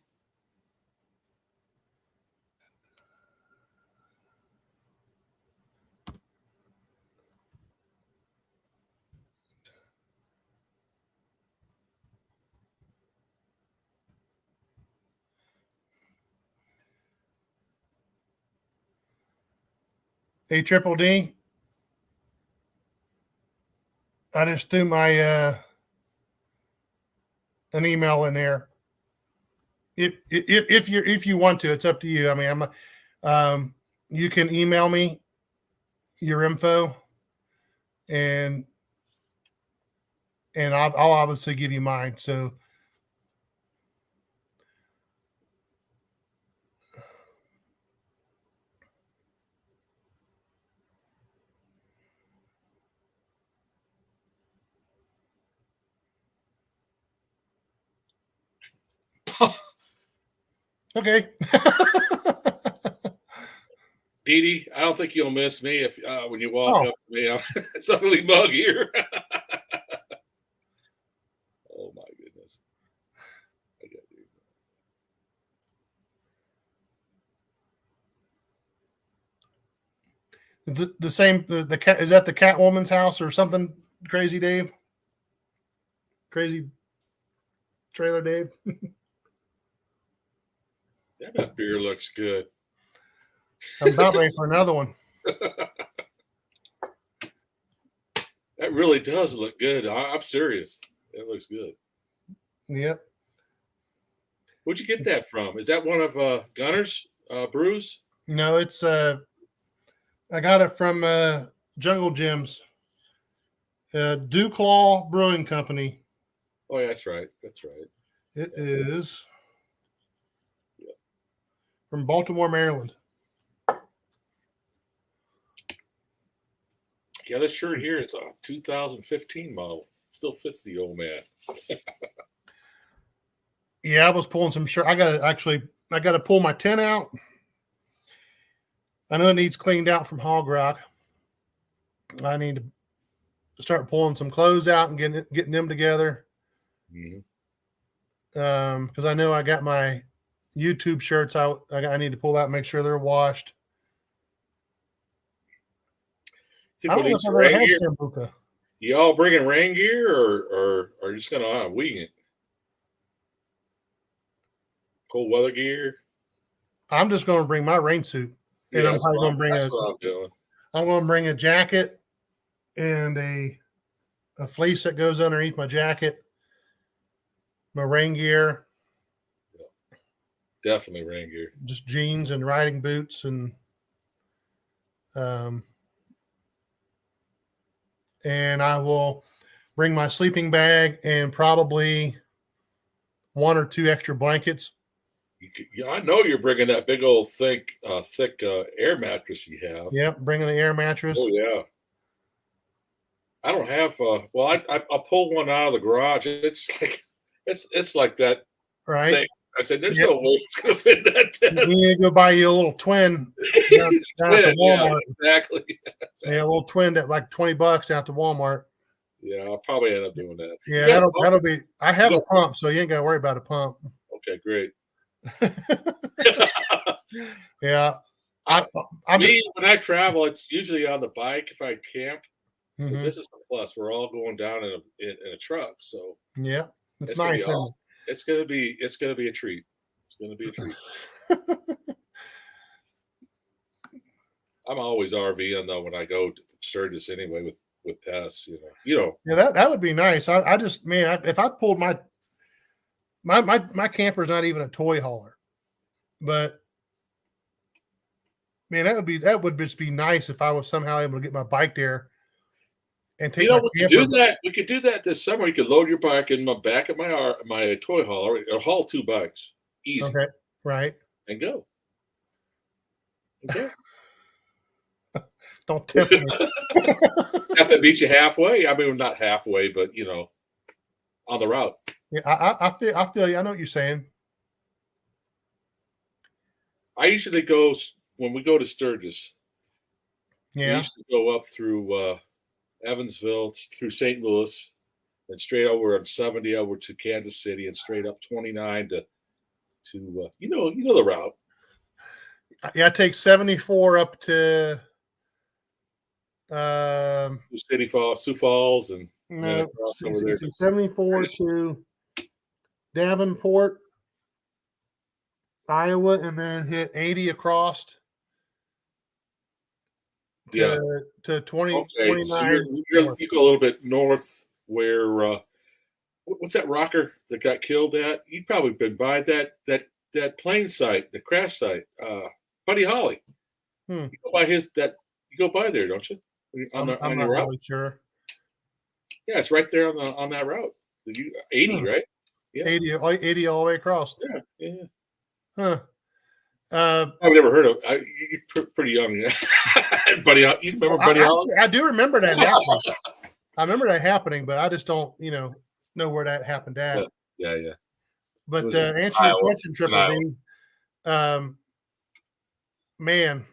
Hey, Triple D. I just threw my an email in there. If you want to, it's up to you. I mean, you can email me your info, and I'll obviously give you mine. So. Okay. Dee Dee, I don't think you'll miss me if when you walk up to me. It's ugly mug here. Oh my goodness! I got you. Is it the same? The cat, is that the Catwoman's house or something crazy, Dave? Crazy trailer, Dave. That beer looks good. I'm about ready for another one. That really does look good. I'm serious. It looks good. Yep. Where'd you get that from? Is that one of Gunner's brews? No, it's I got it from Jungle Gyms, Dewclaw Brewing Company. Oh, yeah, that's right. That's right. It is from Baltimore, Maryland. Yeah, this shirt here, it's a 2015 model. Still fits the old man. Yeah, I was pulling some shirt. I got to pull my tent out. I know it needs cleaned out from Hog Rock. I need to start pulling some clothes out and getting them together. Mm-hmm. Because I know I got my YouTube shirts out. I need to pull out and make sure they're washed. I don't know if I've ever had Sambuca. You all bringing rain gear or are you just going to wing it? Cold weather gear? I'm just going to bring my rain suit. And Yeah, I'm probably going to bring I'm going to bring a jacket and a fleece that goes underneath my jacket, my rain gear. Yeah. Definitely rain gear. Just jeans and riding boots and I will bring my sleeping bag and probably one or two extra blankets. I know you're bringing that big old thick air mattress you have. Yep, bringing the air mattress. Oh yeah. I don't have. Well, I'll pull one out of the garage. It's like that. Right. Thing. I said, "There's no way it's gonna fit that tent." You need to go buy you a little twin down at the Walmart. Yeah, exactly. Yeah, a little twin at like $20 out to Walmart. Yeah, I'll probably end up doing that. Yeah, that'll be. I have a pump, so you ain't got to worry about a pump. Okay, great. Yeah, when I travel, it's usually on the bike if I camp. Mm-hmm. This is a plus. We're all going down in a truck, so yeah, it's nice. Awesome. It's gonna be a treat. It's gonna be a treat. I'm always RVing though when I go to Sturgis anyway with Tess. You know. Yeah, that would be nice. I just, man, if I pulled my camper's not even a toy hauler, but man, that would just be nice if I was somehow able to get my bike there and take my We could camper. do that. We could do that this summer. You could load your bike in my back of my toy hauler or haul 2 bikes, easy, Okay, right, and go. Okay. Don't tempt me. Have to meet you halfway. I mean, not halfway, but on the route. Yeah, I feel you. I know what you're saying. I usually go when we go to Sturgis. We Yeah, usually go up through Evansville, through St. Louis, and straight over on 70 over to Kansas City, and straight up 29 to you know the route. yeah. I take 74 up to Sioux Falls, and no, over there. 74 to Davenport, Iowa, and then hit 80 across to 20. Okay, so 29. you go a little bit north where what's that rocker that got killed at? You've probably been by that plane site, the crash site. Buddy Holly. You go by you go by there, don't you? I'm your not route? really sure. Yeah, it's right there on that route. 80, right? Yeah. 80 all the way across. Yeah. Huh. I've never heard of. You're pretty young, Buddy. You remember Buddy Holly? I do remember that happening. I remember that happening, but I just don't, know where that happened at. Yeah. But answer your question, Triple D. Man,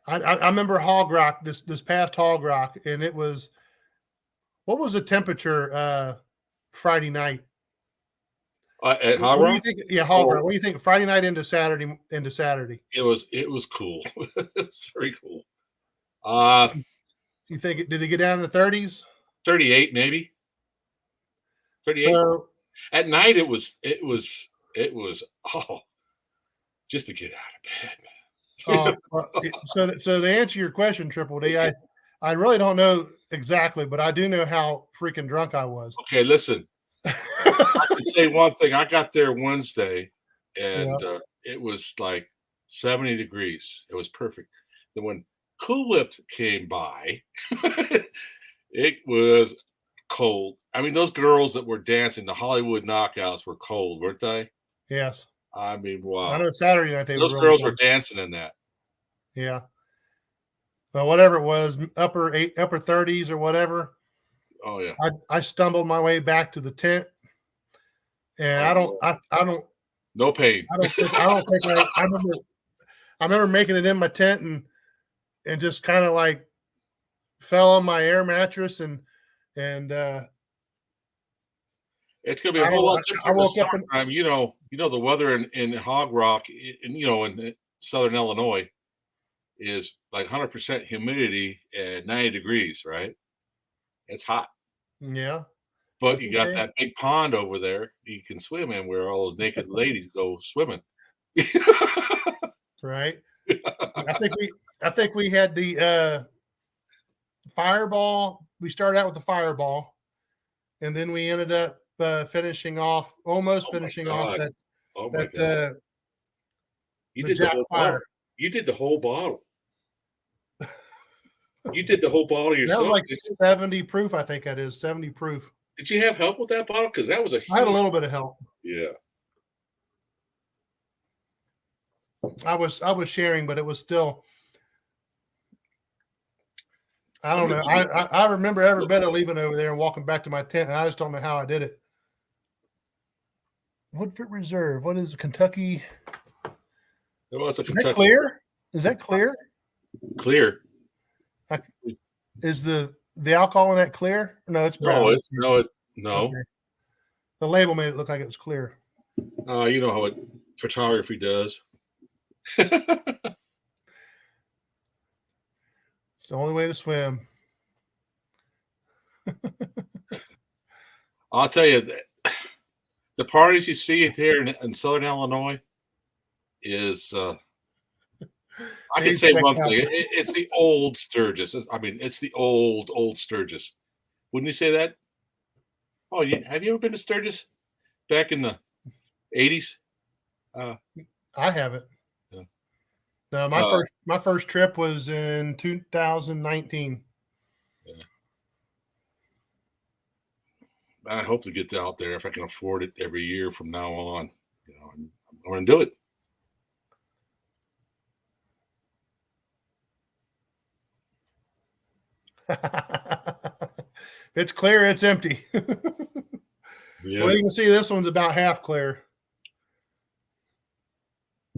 I remember Hog Rock this past Hog Rock, and it was, what was the temperature Friday night? At Hog Rock? Yeah, Hog Rock. What do you think? Friday night into Saturday? It was cool. It's very cool. You think did it get down in the 30s? 38 maybe. 38. So at night it was just to get out of bed. So to answer your question, Triple D, I really don't know exactly, but I do know how freaking drunk I was. Okay, listen. I can say one thing. I got there Wednesday, and it was like 70 degrees. It was perfect. Then when Kool came by, it was cold. I mean, those girls that were dancing, the Hollywood knockouts, were cold, weren't they? Yes. I mean, wow. I know Saturday night those girls were dancing in that. Yeah. Well, whatever it was, upper 30s or whatever. Oh yeah. I stumbled my way back to the tent, and I don't. No pain. I remember making it in my tent and just kind of like fell on my air mattress and it's gonna be a whole lot different in the summertime. You know the weather in Hog Rock, in southern Illinois, is like 100% humidity and 90 degrees, right? It's hot. Yeah. But you got that big pond over there you can swim in, where all those naked ladies go swimming. Right. I think we had the fireball. We started out with the fireball, and then we ended up finishing off that. Oh my God. You did the whole fire. You did the whole bottle. You did the whole bottle yourself. That was like 70 proof, I think that is 70 proof. Did you have help with that bottle? Because that was I had a little bit of help. Yeah. I was sharing, but it was still. I don't know. I remember every bit of leaving over there and walking back to my tent, and I just don't know how I did it. Woodford Reserve. What is Kentucky? Is that clear? Is that clear? Clear. Is the alcohol in that clear? No, it's brown. No. Okay. The label made it look like it was clear. You know how photography does. It's the only way to swim. I'll tell you, the parties you see here in Southern Illinois, is I can say one thing. It's the old Sturgis. I mean, it's the old Sturgis. Wouldn't you say that? Oh, have you ever been to Sturgis back in the 80s? I haven't. Yeah. No, my first trip was in 2019. Yeah. I hope to get out there if I can afford it every year from now on. You know, I'm going to do it. It's clear, it's empty. Yeah. Well, you can see this one's about half clear.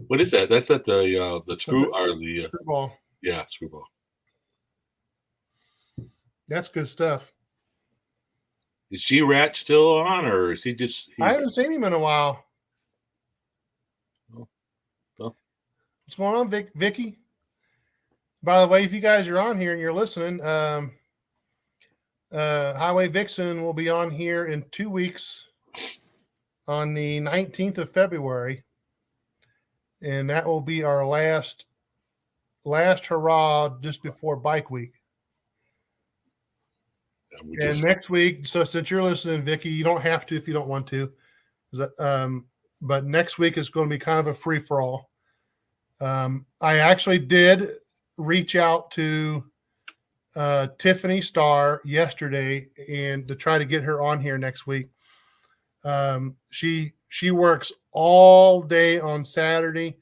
What is that? That's at the screw or the screwball. Yeah, screwball. That's good stuff. Is G-Rat still on, or is he just? I haven't seen him in a while. Oh. What's going on, Vicky? By the way, if you guys are on here and you're listening, Highway Vixen will be on here in 2 weeks on the 19th of February. And that will be our last hurrah just before Bike Week. And next week, so since you're listening, Vicky, you don't have to if you don't want to. But next week is going to be kind of a free-for-all. I actually did reach out to Tiffany Starr yesterday and to try to get her on here next week. She works all day on Saturday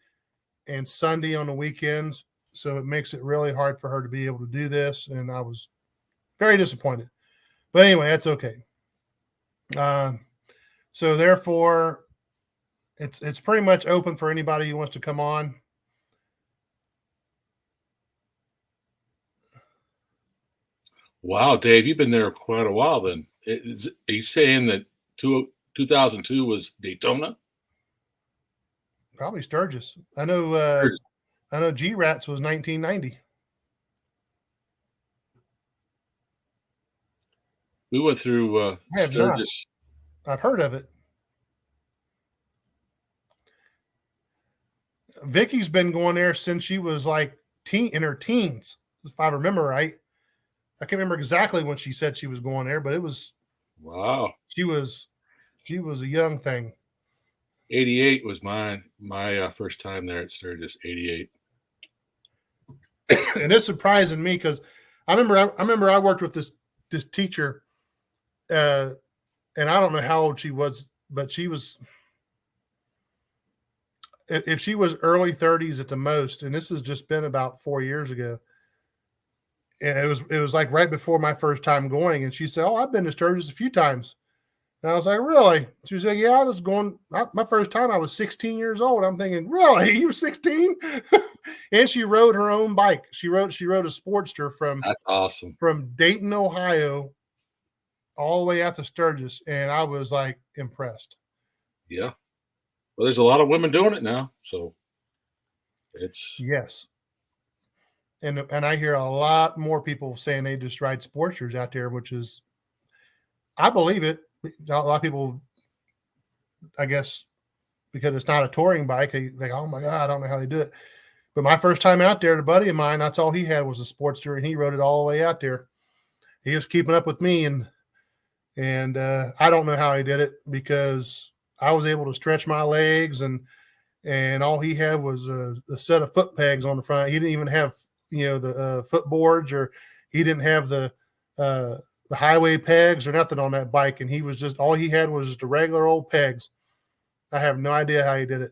and Sunday on the weekends, so it makes it really hard for her to be able to do this, and I was very disappointed. But anyway, that's okay. So therefore, it's pretty much open for anybody who wants to come on. Wow, Dave, you've been there quite a while then. Are you saying that 2002 was Daytona? Probably Sturgis. I know G-Rats was 1990. We went through Sturgis. I've heard of it. Vicky's been going there since she was like in her teens, if I remember right. I can't remember exactly when she said she was going there, but it was wow. She was a young thing. 88 was my first time there at Sturgis. 88. And it's surprising me because I remember I worked with this teacher, and I don't know how old she was, but she was, if she was early 30s at the most, and this has just been about 4 years ago. And it was like right before my first time going, and she said, "Oh, I've been to Sturgis a few times." And I was like, "Really?" She said, "Yeah, I was going. My first time, I was 16 years old." I'm thinking, "Really? You were 16?" And she rode her own bike. She rode a Sportster from That's awesome, from Dayton, Ohio, all the way out to Sturgis, and I was like impressed. Yeah. Well, there's a lot of women doing it now, so it's yes. And I hear a lot more people saying they just ride Sportsters out there, which is, I believe it. A lot of people, I guess, because it's not a touring bike, they think, "Oh my God, I don't know how they do it." But my first time out there, a buddy of mine, that's all he had was a Sportster, and he rode it all the way out there. He was keeping up with me, and I don't know how he did it because I was able to stretch my legs, and all he had was a set of foot pegs on the front. He didn't even have the foot boards, or he didn't have the highway pegs or nothing on that bike. And he was just, all he had was just the regular old pegs. I have no idea how he did it.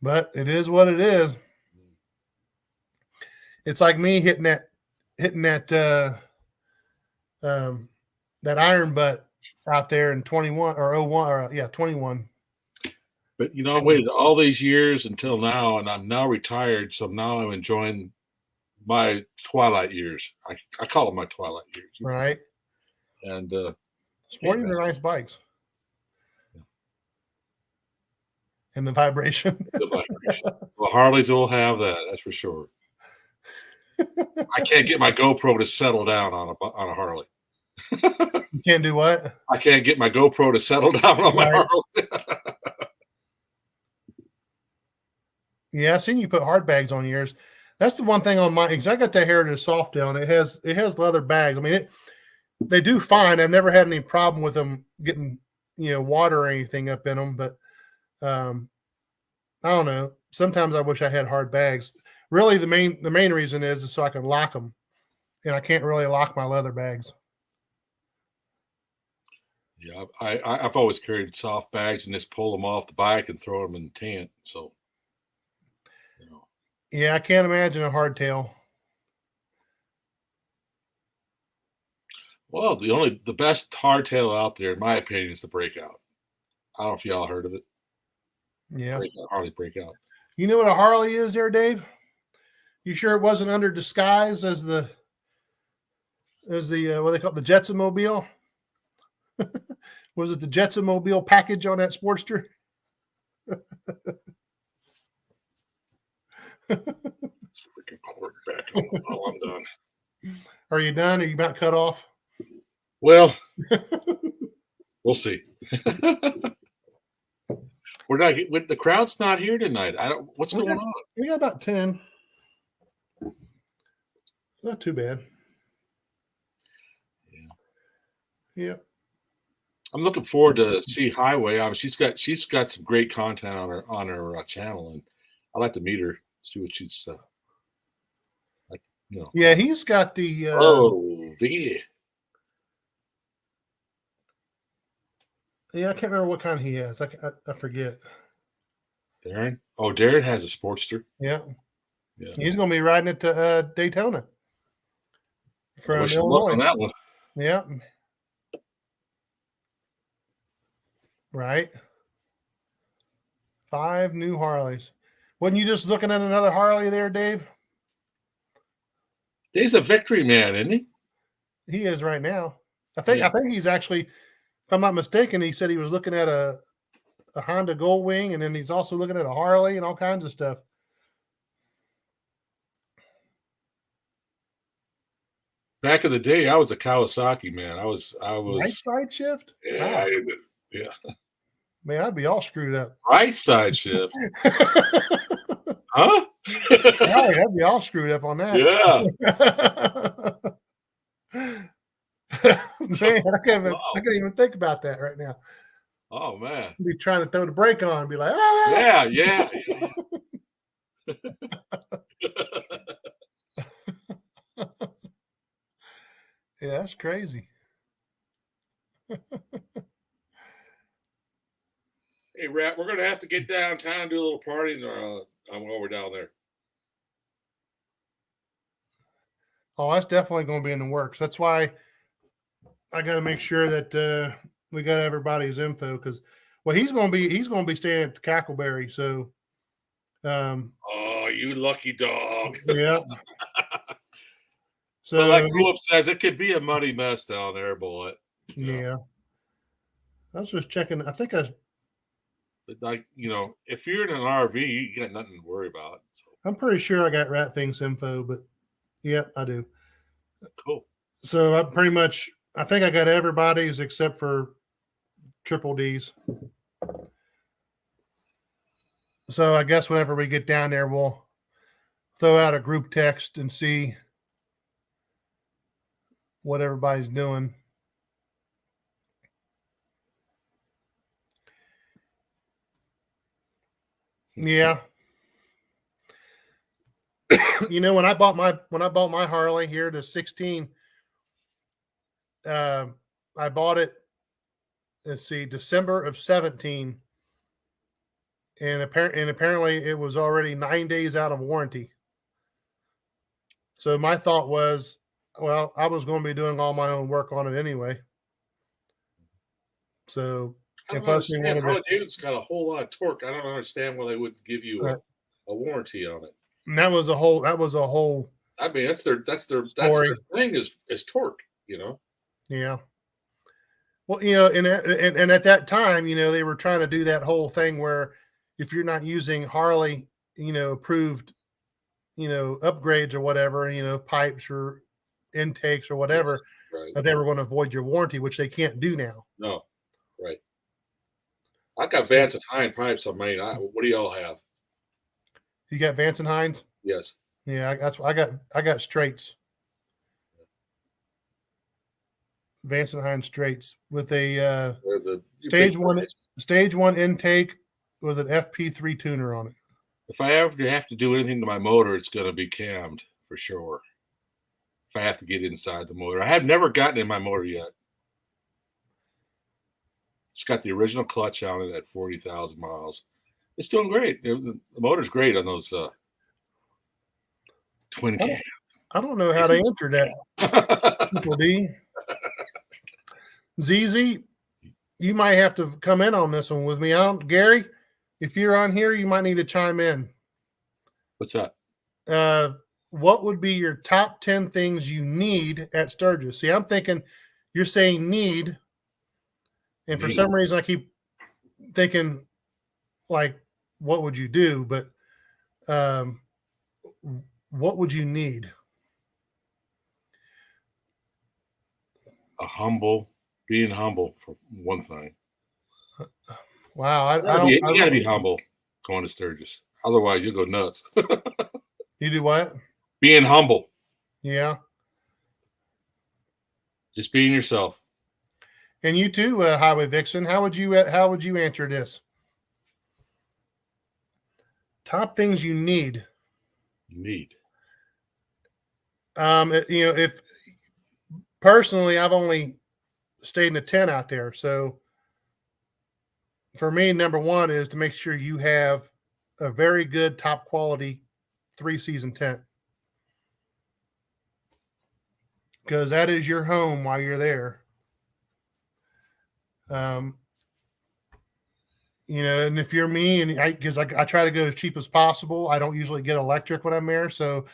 But it is what it is. It's like me hitting that iron butt out there in 21 or 01 or 21. But I waited all these years until now, and I'm now retired. So now I'm enjoying my twilight years. I call them my twilight years. Right. And sporting are nice bikes. Yeah. And the vibration. Well, Harleys will have that. That's for sure. I can't get my GoPro to settle down on a Harley. You can't do what? I can't get my GoPro to settle down on my Harley. Yeah, I seen you put hard bags on yours. That's the one thing on mine, because I got that Heritage Softail, and it has leather bags. I mean, they do fine. I've never had any problem with them getting water or anything up in them, but I don't know. Sometimes I wish I had hard bags. Really, the main reason is so I can lock them, and I can't really lock my leather bags. Yeah, I've always carried soft bags and just pull them off the bike and throw them in the tent. So, Yeah, I can't imagine a hardtail. Well, the best hardtail out there, in my opinion, is the Breakout. I don't know if y'all heard of it. Yeah, Harley Breakout. You know what a Harley is, there, Dave? You sure it wasn't under disguise as the what they call it, the Jetson Mobile? Was it the Jetson Mobile package on that Sportster? Freaking quarterback. Oh, I'm done. Are you done? Are you about cut off? Well, we'll see. We're not. The crowd's not here tonight. What's going on? We got about 10. Not too bad. Yeah. I'm looking forward to see Highway. She's got some great content on her channel, and I'd like to meet her, see what she's like. Yeah, he's got the. Vicky. Yeah, I can't remember what kind he has. I forget. Darren. Oh, Darren has a Sportster. Yeah. He's going to be riding it to Daytona. From Illinois. On that one. Yeah. Right. 5 new Harleys. Wasn't you just looking at another Harley there, Dave? Dave's a victory man, isn't he? He is right now. I think he's actually, if I'm not mistaken, he said he was looking at a Honda Goldwing, and then he's also looking at a Harley and all kinds of stuff. Back in the day, I was a Kawasaki man. I was right side shift. Yeah, yeah. Man, I'd be all screwed up. Right side shift. Huh? Right, I'd be all screwed up on that. Yeah. Man, I can't even think about that right now. Oh man. I'd be trying to throw the brake on and be like, ah! Yeah. Yeah, that's crazy. Hey, Rat, we're going to have to get downtown and do a little party while we're down there. Oh, that's definitely going to be in the works. That's why I got to make sure that we got everybody's info, because he's going to be staying at the Cackleberry. So, oh, you lucky dog. Yeah. So, like Kool says, it could be a muddy mess down there, boy. Yeah. I was just checking. I think like, if you're in an RV, you got nothing to worry about. So. I'm pretty sure I got Rat Things info, but yeah, I do. Cool. So I think I got everybody's except for Triple D's. So I guess whenever we get down there, we'll throw out a group text and see what everybody's doing. Yeah. When I bought my Harley here to 16, I bought it, let's see, December of 17. And apparently it was already 9 days out of warranty. So my thought was, well, I was going to be doing all my own work on it anyway. So, Harley-Davidson's got a whole lot of torque. I don't understand why they wouldn't give you a warranty on it. And that was a whole. I mean, that's their thing is torque. Yeah. Well, and at that time, they were trying to do that whole thing where if you're not using Harley, approved, upgrades or whatever, pipes or intakes or whatever, right, they were going to avoid your warranty, which they can't do now. No. Right. I got Vance and Hine pipes on mine. What do y'all have? You got Vance and Hines? Yes. Yeah, I got straights. Vance and Hines straights with a stage one intake with an FP3 tuner on it. If I ever have to do anything to my motor, it's going to be cammed for sure. If I have to get inside the motor, I have never gotten in my motor yet. It's got the original clutch on it at 40,000 miles. It's doing great. The motor's great on those twin cam. I don't know how to answer that. Triple D. ZZ, you might have to come in on this one with me. Gary, if you're on here, you might need to chime in. What's that? What would be your top 10 things you need at Sturgis? See, I'm thinking you're saying need, and for some reason I keep thinking like, what would you do? But what would you need? Being humble for one thing. Wow, you got to be humble going to Sturgis. Otherwise, you'll go nuts. You do what? Being humble. Yeah. Just being yourself. And you too, Highway Vixen. How would you answer this? Top things you need. If personally, I've only stayed in a tent out there. So for me, number one is to make sure you have a very good, top quality 3-season tent. Because that is your home while you're there. And if you're me, and I try to go as cheap as possible. I don't usually get electric when I'm there. So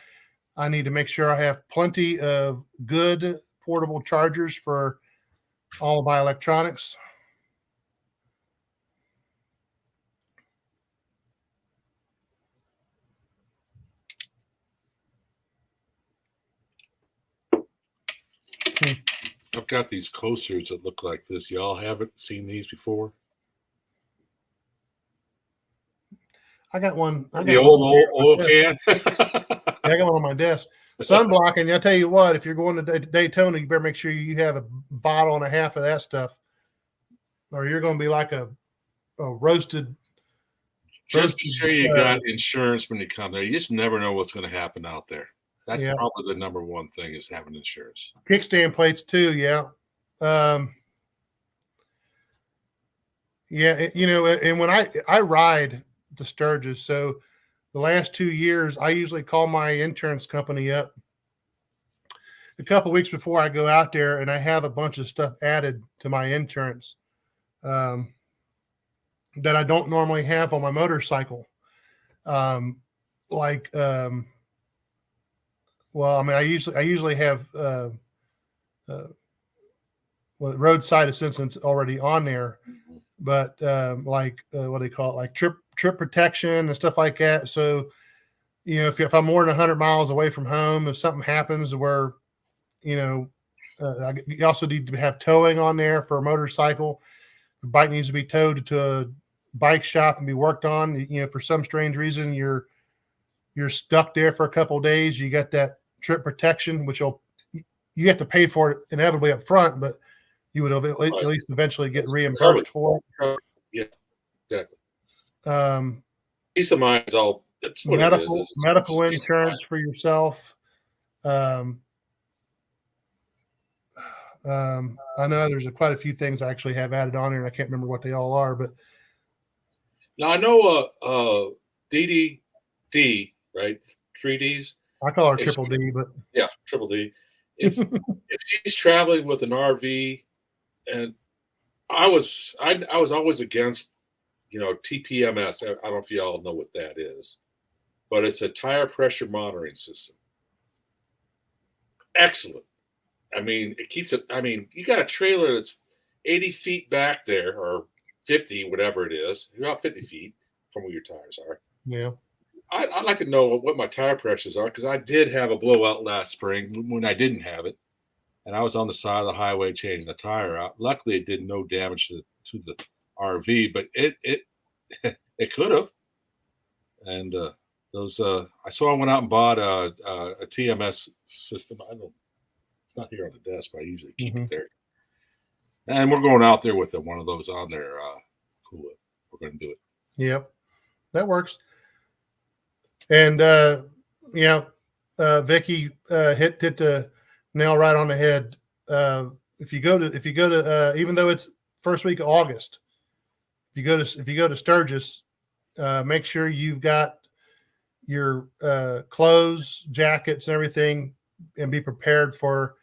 I need to make sure I have plenty of good portable chargers for all of my electronics. I've got these coasters that look like this. Y'all haven't seen these before? I got one. The old oil can? I got one on my desk. Sunblocking, I tell you what, if you're going to Daytona, you better make sure you have a bottle and a half of that stuff, or you're going to be like a roasted. Just be sure you got insurance when you come there. You just never know what's going to happen out there. That's probably the number one thing is having insurance. Kickstand plates too, yeah. And when I ride to Sturgis, so the last 2 years, I usually call my insurance company up a couple of weeks before I go out there, and I have a bunch of stuff added to my insurance that I don't normally have on my motorcycle. I usually have roadside assistance already on there, but what do they call it? Like trip protection and stuff like that. So, if I'm more than 100 miles away from home, if something happens where, you also need to have towing on there for a motorcycle. The bike needs to be towed to a bike shop and be worked on. For some strange reason, you're stuck there for a couple of days. You got that trip protection, which you have to pay for it inevitably up front, but you would at least eventually get reimbursed for it. Yeah, exactly. Peace of mind is all. That's what medical insurance for yourself. I know there's quite a few things I actually have added on here, and I can't remember what they all are. But now I know DD, right? 3Ds. I call her Triple D, but yeah, Triple D. If she's traveling with an RV, and I was always against, TPMS. I don't know if y'all know what that is, but it's a tire pressure monitoring system. Excellent. I mean, it keeps it. I mean, you got a trailer that's 80 feet back there, or 50, whatever it is. You're about 50 feet from where your tires are. Yeah. I'd like to know what my tire pressures are, because I did have a blowout last spring when I didn't have it, and I was on the side of the highway changing the tire out. Luckily, it did no damage to the RV, but it could have. And Those I went out and bought a TMS system. It's not here on the desk, but I usually keep it there. And we're going out there with one of those on there. Kool. We're going to do it. Yep, that works. And Vicky hit the nail right on the head. If you go to even though it's first week of August, if you go to Sturgis, make sure you've got your clothes, jackets, and everything, and be prepared for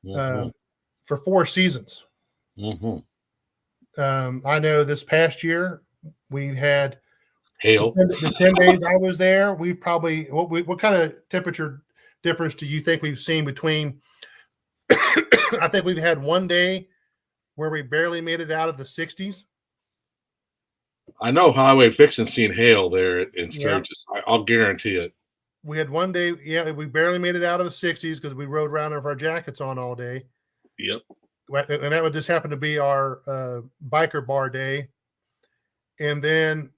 4 seasons. I know this past year we had hail. The 10 days I was there, we've probably what kind of temperature difference do you think we've seen between? I think we've had one day where we barely made it out of the 60s. I know Highway Fixin's seen hail there in Sturgis. Yeah. I'll guarantee it. We had one day, we barely made it out of the 60s because we rode around with our jackets on all day. Yep. And that would just happen to be our biker bar day. And then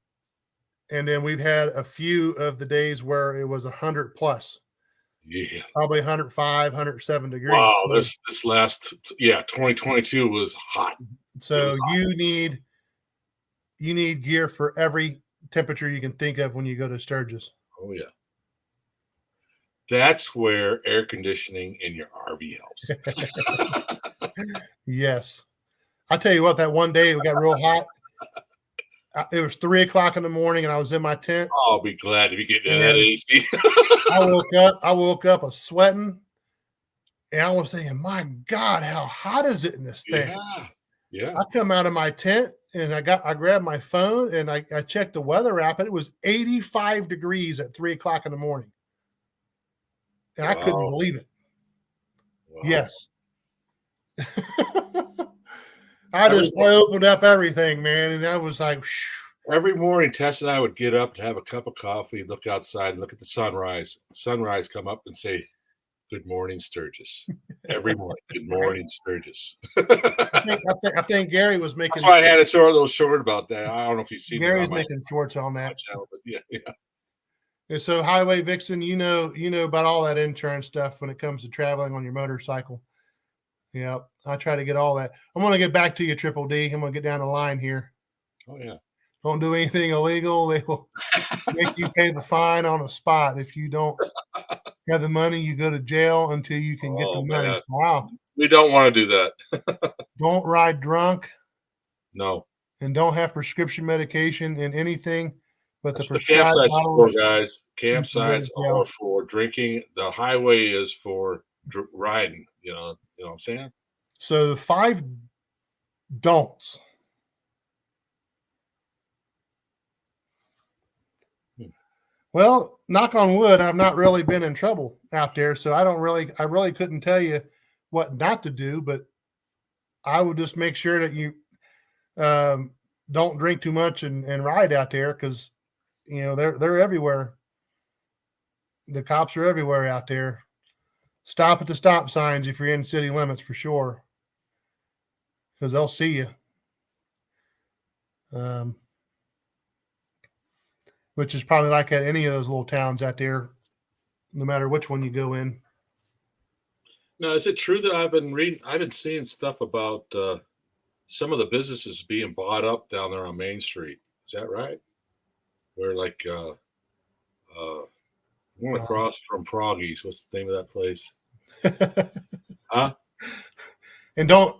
we've had a few of the days where it was 100 plus. Yeah. Probably 105, 107 degrees. Wow, this last 2022 was hot. So you need gear for every temperature you can think of when you go to Sturgis. Oh yeah. That's where air conditioning in your RV helps. Yes. I tell you what, that one day it got real hot. It was 3 o'clock in the morning and I was in my tent. Oh, I'll be glad to be getting in that AC. I woke up a sweating and I was thinking, my God, how hot is it in this thing? Yeah. I come out of my tent and I grabbed my phone and I checked the weather app and it was 85 degrees at 3 o'clock in the morning. And I couldn't believe it. Wow. Yes. I opened up everything, man. And I was like, whew. Every morning, Tess and I would get up and have a cup of coffee, look outside and look at the sunrise. Sunrise come up and say, good morning, Sturgis. Every morning, good morning, Sturgis. I think Gary was making. That's why I had a little short about that. I don't know if you've seen Gary's making shorts on that. Channel, but yeah. And so, Highway Vixen, you know about all that insurance stuff when it comes to traveling on your motorcycle. Yeah, I try to get all that. I'm going to get back to you, Triple D. I'm going to get down the line here. Oh yeah. Don't do anything illegal. They will make you pay the fine on the spot. If you don't have the money, you go to jail until you can get the money. Man. Wow. We don't want to do that. Don't ride drunk. No. And don't have prescription medication in anything but the campsites are for, guys. Campsites are for drinking. The highway is for riding. You know what I'm saying? So the 5 don'ts. Well, knock on wood, I've not really been in trouble out there, so I really couldn't tell you what not to do, but I would just make sure that you don't drink too much and ride out there because they're everywhere. The cops are everywhere out there. Stop at the stop signs if you're in city limits for sure, because they'll see you. Which is probably like at any of those little towns out there, no matter which one you go in. Now, is it true that I've been seeing stuff about some of the businesses being bought up down there on Main Street? Is that right? Where like one across from Froggy's. What's the name of that place? Huh? And don't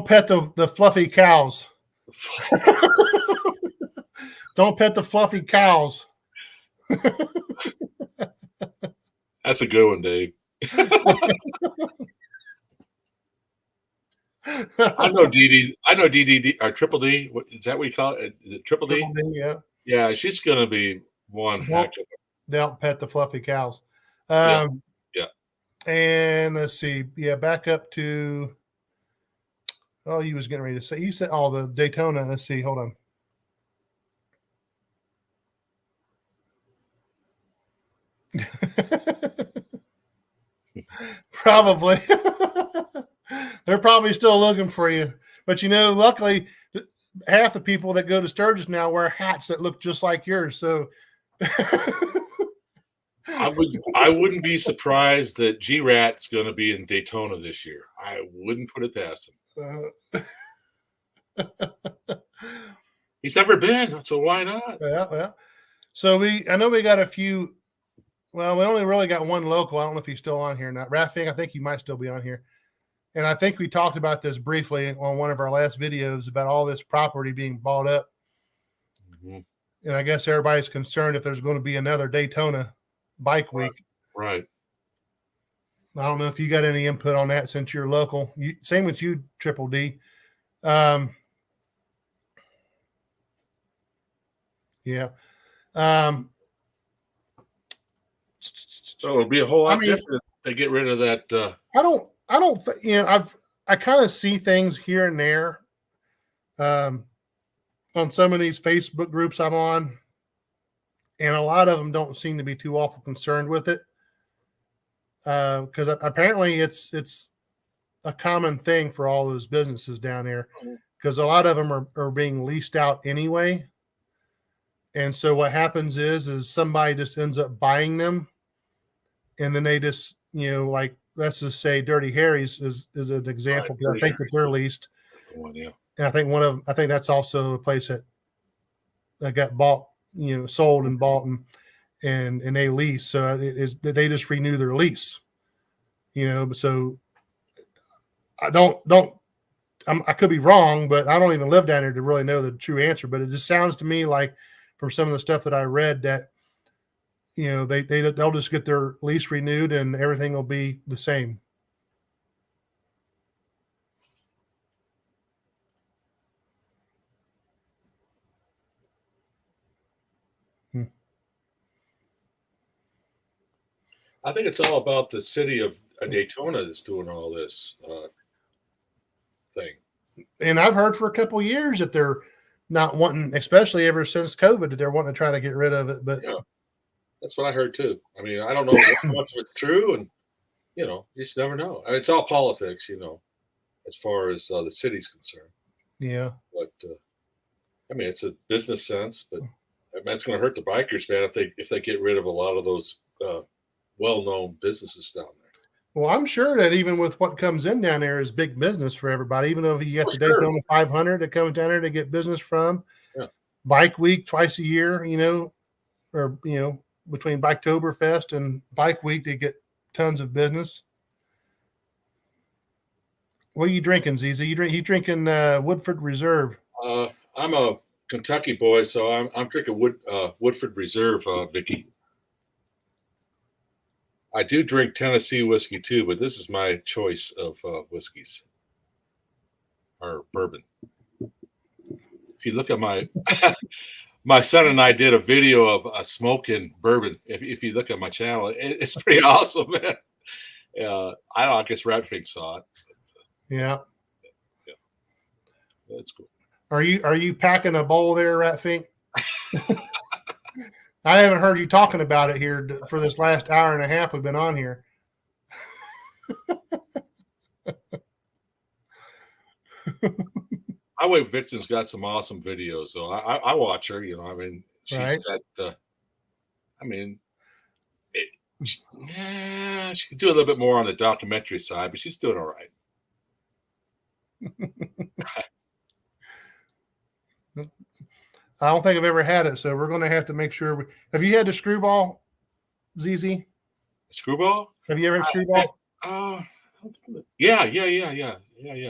pet the fluffy cows. Don't pet the fluffy cows. That's a good one, Dave. I know DD or Triple D. Is that what you call it? Is it Triple D? Triple D, yeah. Yeah, she's gonna be one heck of a. Don't pet the fluffy cows. Yeah. And let's see. Yeah, back up to. Oh, you was getting ready to say. You said, the Daytona. Let's see. Hold on. Probably. They're probably still looking for you. But luckily, half the people that go to Sturgis now wear hats that look just like yours. So I wouldn't be surprised that G-Rat's going to be in Daytona this year. I wouldn't put it past him. He's never been, so why not? Yeah. So I know we got a few. Well, we only really got one local. I don't know if he's still on here or not. Raffing, I think he might still be on here. And I think we talked about this briefly on one of our last videos about all this property being bought up. Mm-hmm. And I guess everybody's concerned if there's going to be another Daytona Bike Week. Right. I don't know if you got any input on that since you're local. Same with you, Triple D. Yeah. So it'll be a whole lot different if they get rid of that. I don't think, I kind of see things here and there on some of these Facebook groups I'm on, and a lot of them don't seem to be too awful concerned with it. Because apparently it's a common thing for all those businesses down there, because a lot of them are being leased out anyway. And so what happens is somebody just ends up buying them, and then they just, like, let's just say Dirty Harry's is an example. Right, I think that they're leased. That's the one, yeah. And I think that's also a place that got bought, sold and bought and they lease. So they just renew their lease, so I could be wrong, but I don't even live down there to really know the true answer. But it just sounds to me like, from some of the stuff that I read, that they'll just get their lease renewed and everything will be the same. I think it's all about the city of Daytona that's doing all this thing. And I've heard for a couple of years that they're not wanting, especially ever since COVID, that they're wanting to try to get rid of it. But yeah, that's what I heard too. I mean, I don't know how much of it's true, and you just never know. I mean, it's all politics, as far as the city's concerned. Yeah. But I mean, it's a business sense, but that's going to hurt the bikers, man, if they get rid of a lot of those well-known businesses down there. Well, I'm sure that even with what comes in down there is big business for everybody, even though you got the Daytona 500 that comes down there to get business from. Yeah. Bike Week twice a year, or, between Biketoberfest and Bike Week, they get tons of business. What are you drinking, ZZ? He's drinking Woodford Reserve. I'm a Kentucky boy, so I'm drinking Woodford Reserve, Vicky. I do drink Tennessee whiskey too, but this is my choice of whiskeys or bourbon. If you look at my son and I did a video of smoking bourbon. If you look at my channel, it's pretty awesome, man. I guess Radfink saw it. Yeah. That's cool. Are you packing a bowl there, Ratfink? I haven't heard you talking about it here for this last hour and a half we've been on here. I wait. Vixen's got some awesome videos, so I watch her. I mean, she's got. I mean, she could do a little bit more on the documentary side, but she's doing all right. I don't think I've ever had it, so we're going to have to make sure. Have you had the screwball, ZZ? Screwball? Have you ever had screwball? Yeah.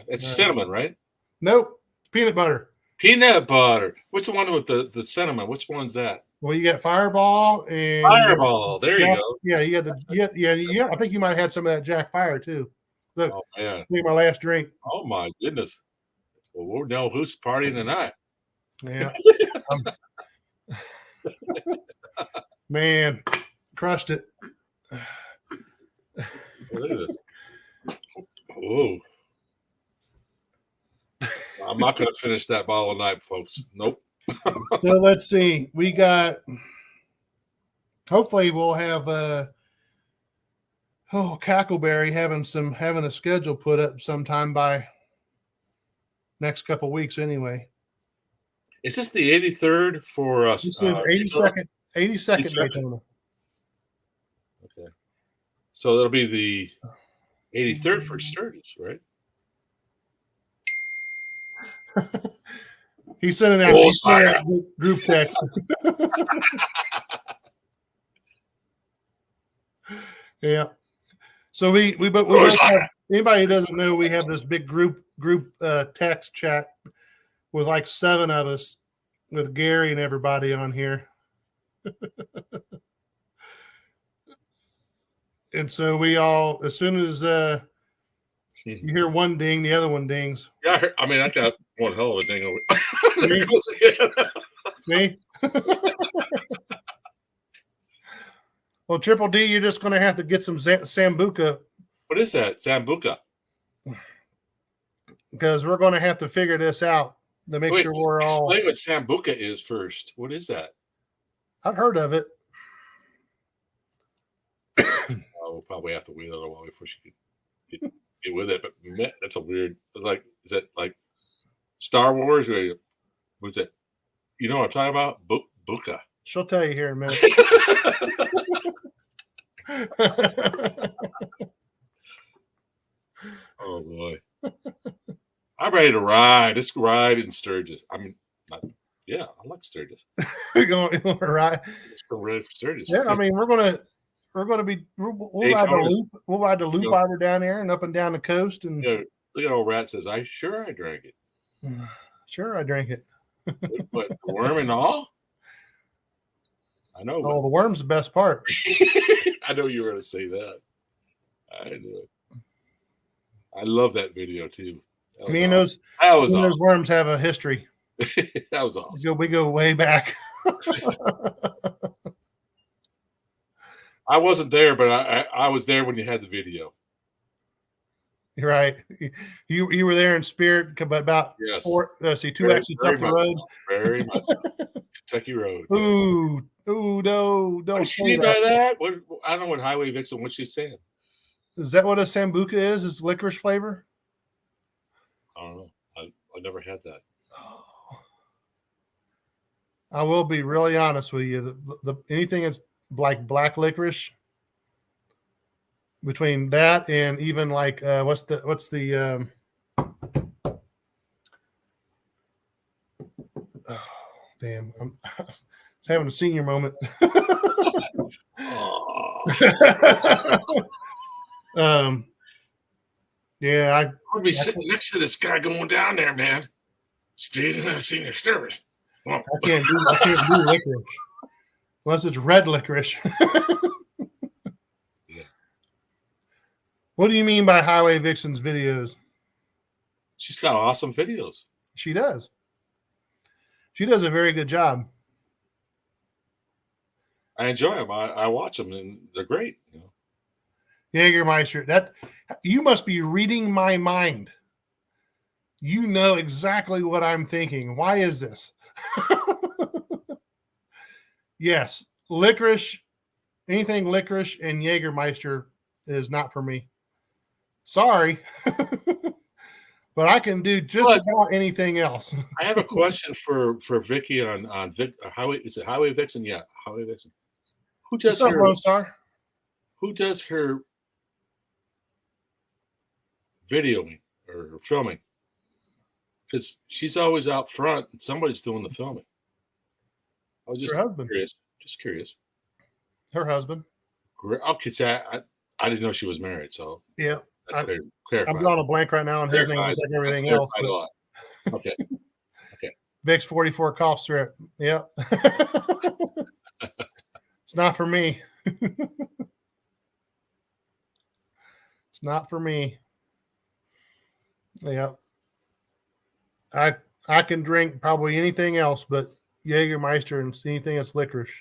It's cinnamon, right? Nope. It's peanut butter. Peanut butter. What's the one with the cinnamon? Which one's that? Well, you got Fireball and Fireball. There you go. Yeah, you had I think you might have had some of that Jack Fire too. Look, oh man, my last drink. Oh my goodness. Well, we'll know who's partying tonight. Yeah. Man, crushed it. Look at this. Oh. I'm not going to finish that bottle tonight, folks. Nope. So let's see. We got. Hopefully, we'll have Cackleberry having a schedule put up sometime by next couple of weeks. Anyway, is this the 83rd for us? This is 82nd Daytona. So that'll be the 83rd for Sturgis, right? He's sending out, group text. Yeah. So we both have, anybody who doesn't know, we have this big group text chat with like 7 of us, with Gary and everybody on here. And so we all, as soon as you hear one ding, the other one dings. Yeah, I got one hell of a ding over. See? Well, Triple D, you're just going to have to get some Sambuca. What is that? Sambuca? Because we're going to have to figure this out to make sure we're all. Explain what Sambuca is first. What is that? I've heard of it. We'll probably have to wait a little while before she can get with it. But that's a weird. It's like, is that like Star Wars? Or what's it? You know what I'm talking about? Buka. She'll tell you here in a minute. Oh boy. I'm ready to ride. Let's ride in Sturgis. I like Sturgis. We're going to ride. Let's go ready for Sturgis. Yeah, I mean, we'll ride the loop. We'll ride the loop over down there and up and down the coast. And look at old Rat says, I drank it. Sure, I drank it. What, the worm and all? I know. Oh, the worm's the best part. I know you were going to say that. I knew it. I love that video too. Me and those worms have a history. That was awesome. We go way back. I wasn't there, but I was there when you had the video. You're right. You were there in spirit, but about 2 exits up the road. Very much. Kentucky Road. Ooh, no, don't say that. What, I don't know what Highway Vixen. What's she saying? Is that what a Sambuca is? Is licorice flavor? I don't know. I never had that. I will be really honest with you. The anything that's like black licorice, between that and even like what's the damn, I'm having a senior moment. Yeah, I would be sitting next to this guy going down there, man. Staying in a senior service. I can't do licorice unless it's red licorice. Yeah. What do you mean by Highway Vixen's videos? She's got awesome videos. She does. She does a very good job. I enjoy them. I watch them, and they're great. You know? Jägermeister, that you must be reading my mind. You know exactly what I'm thinking. Why is this? Yes, licorice, anything licorice and Jägermeister is not for me. Sorry. But I can do just about anything else. I have a question for Vicky on Highway. Is it Highway Vixen? Yeah, Highway Vixen. Who does her Lone Star? Who does her videoing or filming? Because she's always out front and somebody's doing the filming. I was just curious. Just curious. Her husband. Okay, so I didn't know she was married. So yeah, I'm drawing a blank right now on his name, just like everything else. Okay. Okay. Vic's 44 cough syrup. Yeah. It's not for me. It's not for me. Yeah. I can drink probably anything else but Jägermeister and anything that's licorice.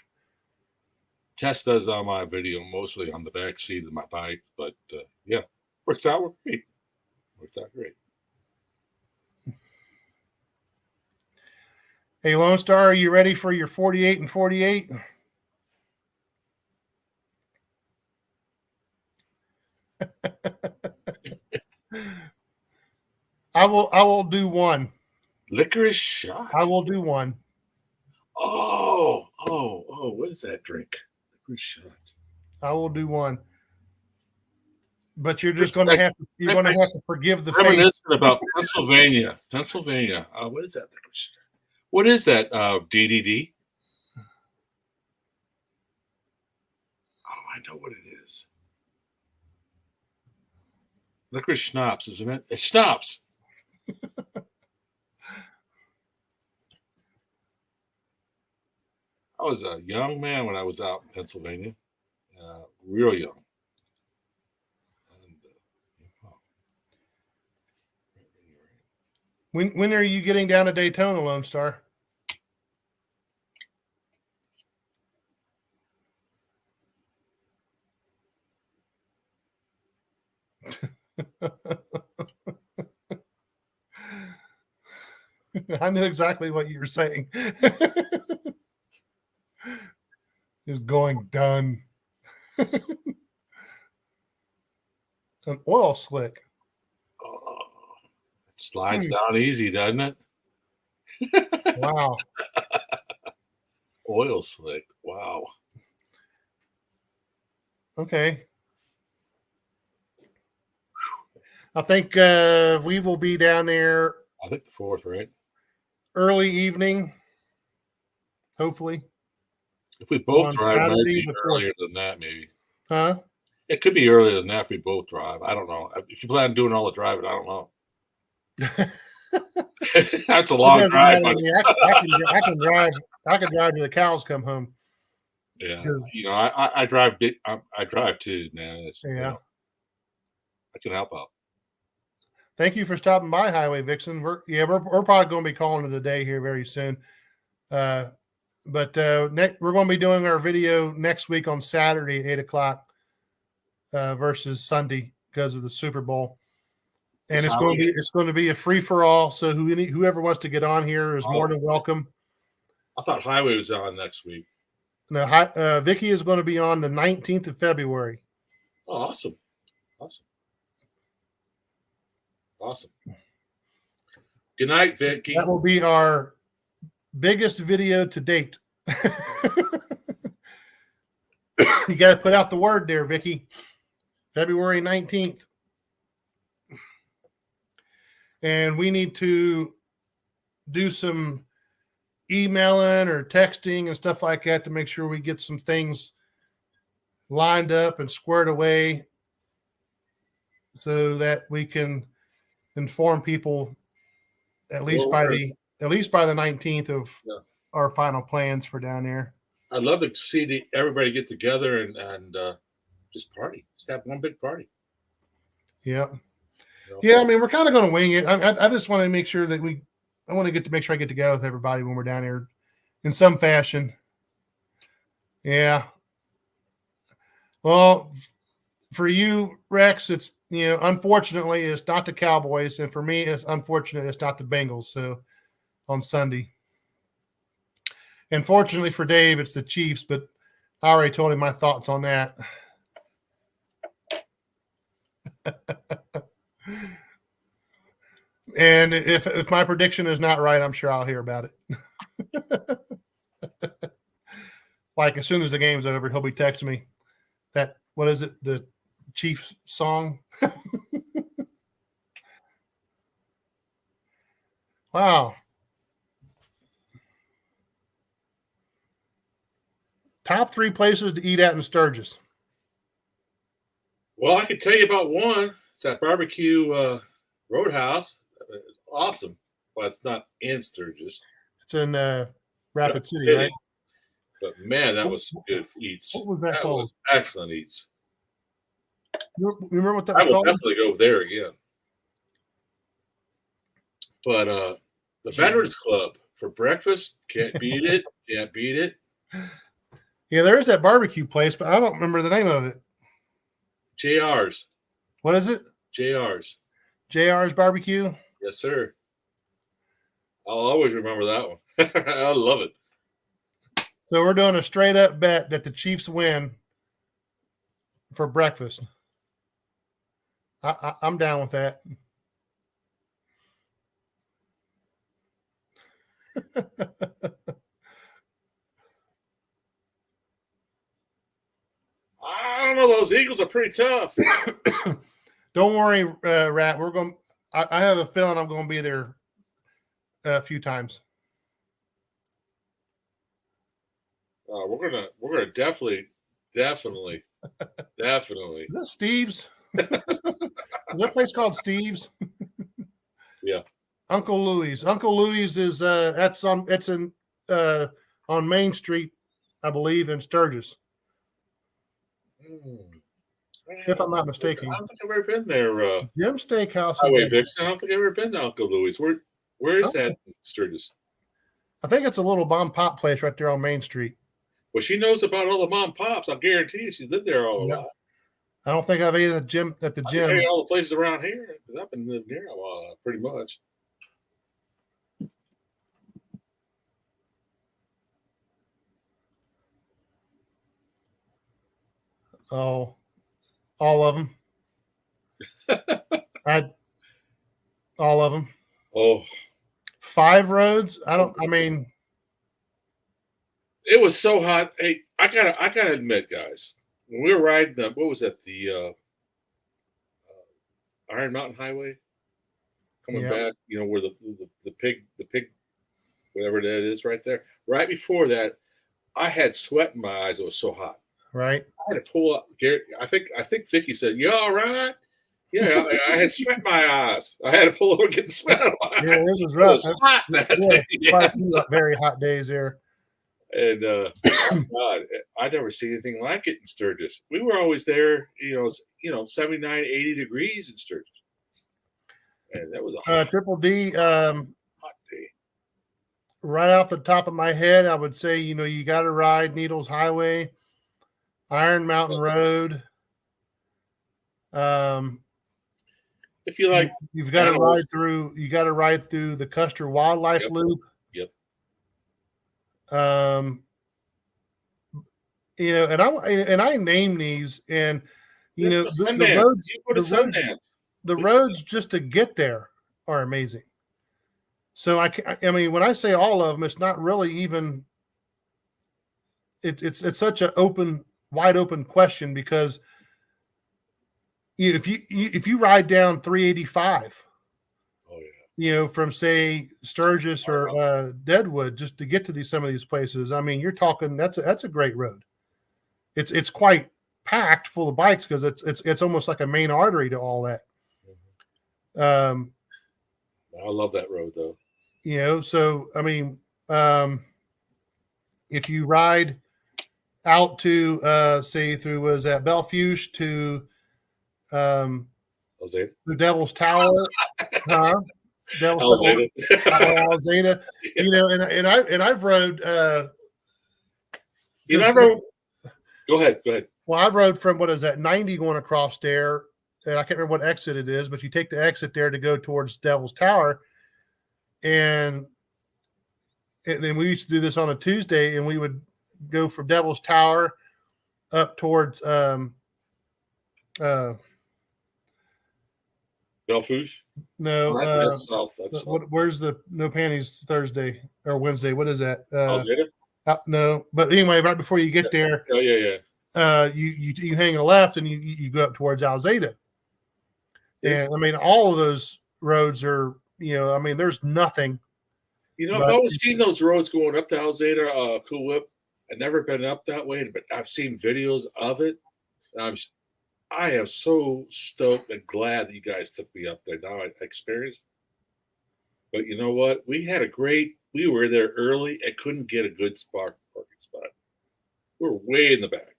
Tess does on my video mostly on the back seat of my bike, but yeah, works out great. Worked out great. Hey, Lone Star, are you ready for your 48 and 48? I will do one. Licorice shot. I will do one. Oh, what is that drink? Licorice shot. I will do one. But you're just going to have to forgive the face. Reminiscent about Pennsylvania. What is that? What is that? DDD. Oh, I know what it is. Licorice schnapps, isn't it? It's schnapps. I was a young man when I was out in Pennsylvania, real young. When are you getting down to Daytona, Lone Star? I knew exactly what you were saying. Is going done. An oil slick. Oh, slides down easy, doesn't it? Wow. Oil slick. Wow. Okay. I think we will be down there. I think the 4th, right? Early evening, hopefully. If we both drive, it might be earlier than that, maybe. Huh? It could be earlier than that if we both drive. I don't know. If you plan on doing all the driving, I don't know. That's a long drive. I can drive. I can drive till the cows come home. Yeah, I drive. I drive too, man. Yeah, I can help out. Thank you for stopping by, Highway Vixen. We're probably going to be calling it a day here very soon. But we're going to be doing our video next week on Saturday at 8:00 versus Sunday because of the Super Bowl. And it's going to be a free for all. So whoever wants to get on here is more than welcome. I thought Highway was on next week. No, Vicky is going to be on the 19th of February. Oh, awesome. Good night, Vicky. That will be our biggest video to date. You got to put out the word there, Vicky. February 19th. And we need to do some emailing or texting and stuff like that to make sure we get some things lined up and squared away so that we can inform people at least by the 19th of our final plans for down there. I'd love to see everybody get together and just party. Just have one big party. Yeah. Yeah, I mean, we're kind of going to wing it. I just want to make sure that I want to make sure I get together with everybody when we're down here in some fashion. Yeah. Well, for you, Rex, it's, unfortunately, it's not the Cowboys. And for me, it's unfortunate it's not the Bengals. So on Sunday. And fortunately for Dave, it's the Chiefs, but I already told him my thoughts on that. And if my prediction is not right, I'm sure I'll hear about it. Like as soon as the game's over, he'll be texting me that, what is it? The Chiefs song. Wow. Top 3 places to eat at in Sturgis. Well, I can tell you about one. It's at Barbecue Roadhouse. It's awesome. Well, it's not in Sturgis. It's in Rapid City, right? But man, that was good eats. What was that called? Was excellent eats. You remember what that was called? I will definitely go there again. But the Veterans Club for breakfast, can't beat it. Can't beat it. Yeah, there is that barbecue place, but I don't remember the name of it. JR's. What is it? JR's. JR's Barbecue? Yes, sir. I'll always remember that one. I love it. So we're doing a straight up bet that the Chiefs win for breakfast. I'm down with that. I don't know. those Eagles are pretty tough. Don't worry, Rat. We're going. I have a feeling I'm going to be there a few times. We're gonna definitely. Is that Steve's? Is that place called Steve's? Yeah. Uncle Louie's. Uncle Louie's is it's on Main Street, I believe, in Sturgis. If I'm not mistaken. I don't think I've ever been there. Jim Steakhouse. Highway Vixen. I don't think I've ever been to Uncle Louie's. Where is that in Sturgis? I think it's a little mom pop place right there on Main Street. Well, she knows about all the mom pops. I guarantee you, she's lived there all a while. I don't think I've eaten at the gym. I can tell you all the places around here because I've been living here a while, pretty much. Oh, all of them. All of them. Oh, 5 roads. I mean, it was so hot. Hey, I gotta admit, guys, when we were riding what was that? The Iron Mountain Highway coming back. You know where the pig, whatever that is, right there. Right before that, I had sweat in my eyes. It was so hot. Right. I had to pull up. Garrett, I think Vicky said, "You all right?" Yeah, I had sweat in my eyes. I had to pull over and get the sweat out of my eyes. Yeah, this was rough. It was hot that day. Yeah. Very hot days there. And God, I never seen anything like it in Sturgis. We were always there, 79, 80 degrees in Sturgis. And that was a hot, Triple D. hot day. Right off the top of my head, I would say, you got to ride Needles Highway, Iron Mountain Road. If you like, you've got to ride through. You got to ride through the Custer Wildlife Loop. Yep. And I name these, and the roads just to get there are amazing. So I mean, when I say all of them, it's not really even. It's such an wide open question because if you ride down 385, from say Sturgis or Deadwood just to get to some of these places, I mean, you're talking that's a great road. It's quite packed full of bikes because it's almost like a main artery to all that. I love that road though. So I mean, if you ride out to say through Belfuge to Devil's Tower, Alzada, and I've rode. Go ahead. Well, I've rode from 90 going across there, and I can't remember what exit it is, but you take the exit there to go towards Devil's Tower, and then we used to do this on a Tuesday, and we would go from Devil's Tower up towards Belfuge? No, that's south. Where's the No Panties Thursday or Wednesday? What is that? No, but anyway, right before you get there, you hang a left and you go up towards Alzada. And I mean, all of those roads are, I mean, there's nothing. I've always seen those roads going up to Alzada, Cool Whip. I've never been up that way, but I've seen videos of it. And I am so stoked and glad that you guys took me up there. Now I experienced. But you know what? We were there early and couldn't get a good parking spot. We were way in the back.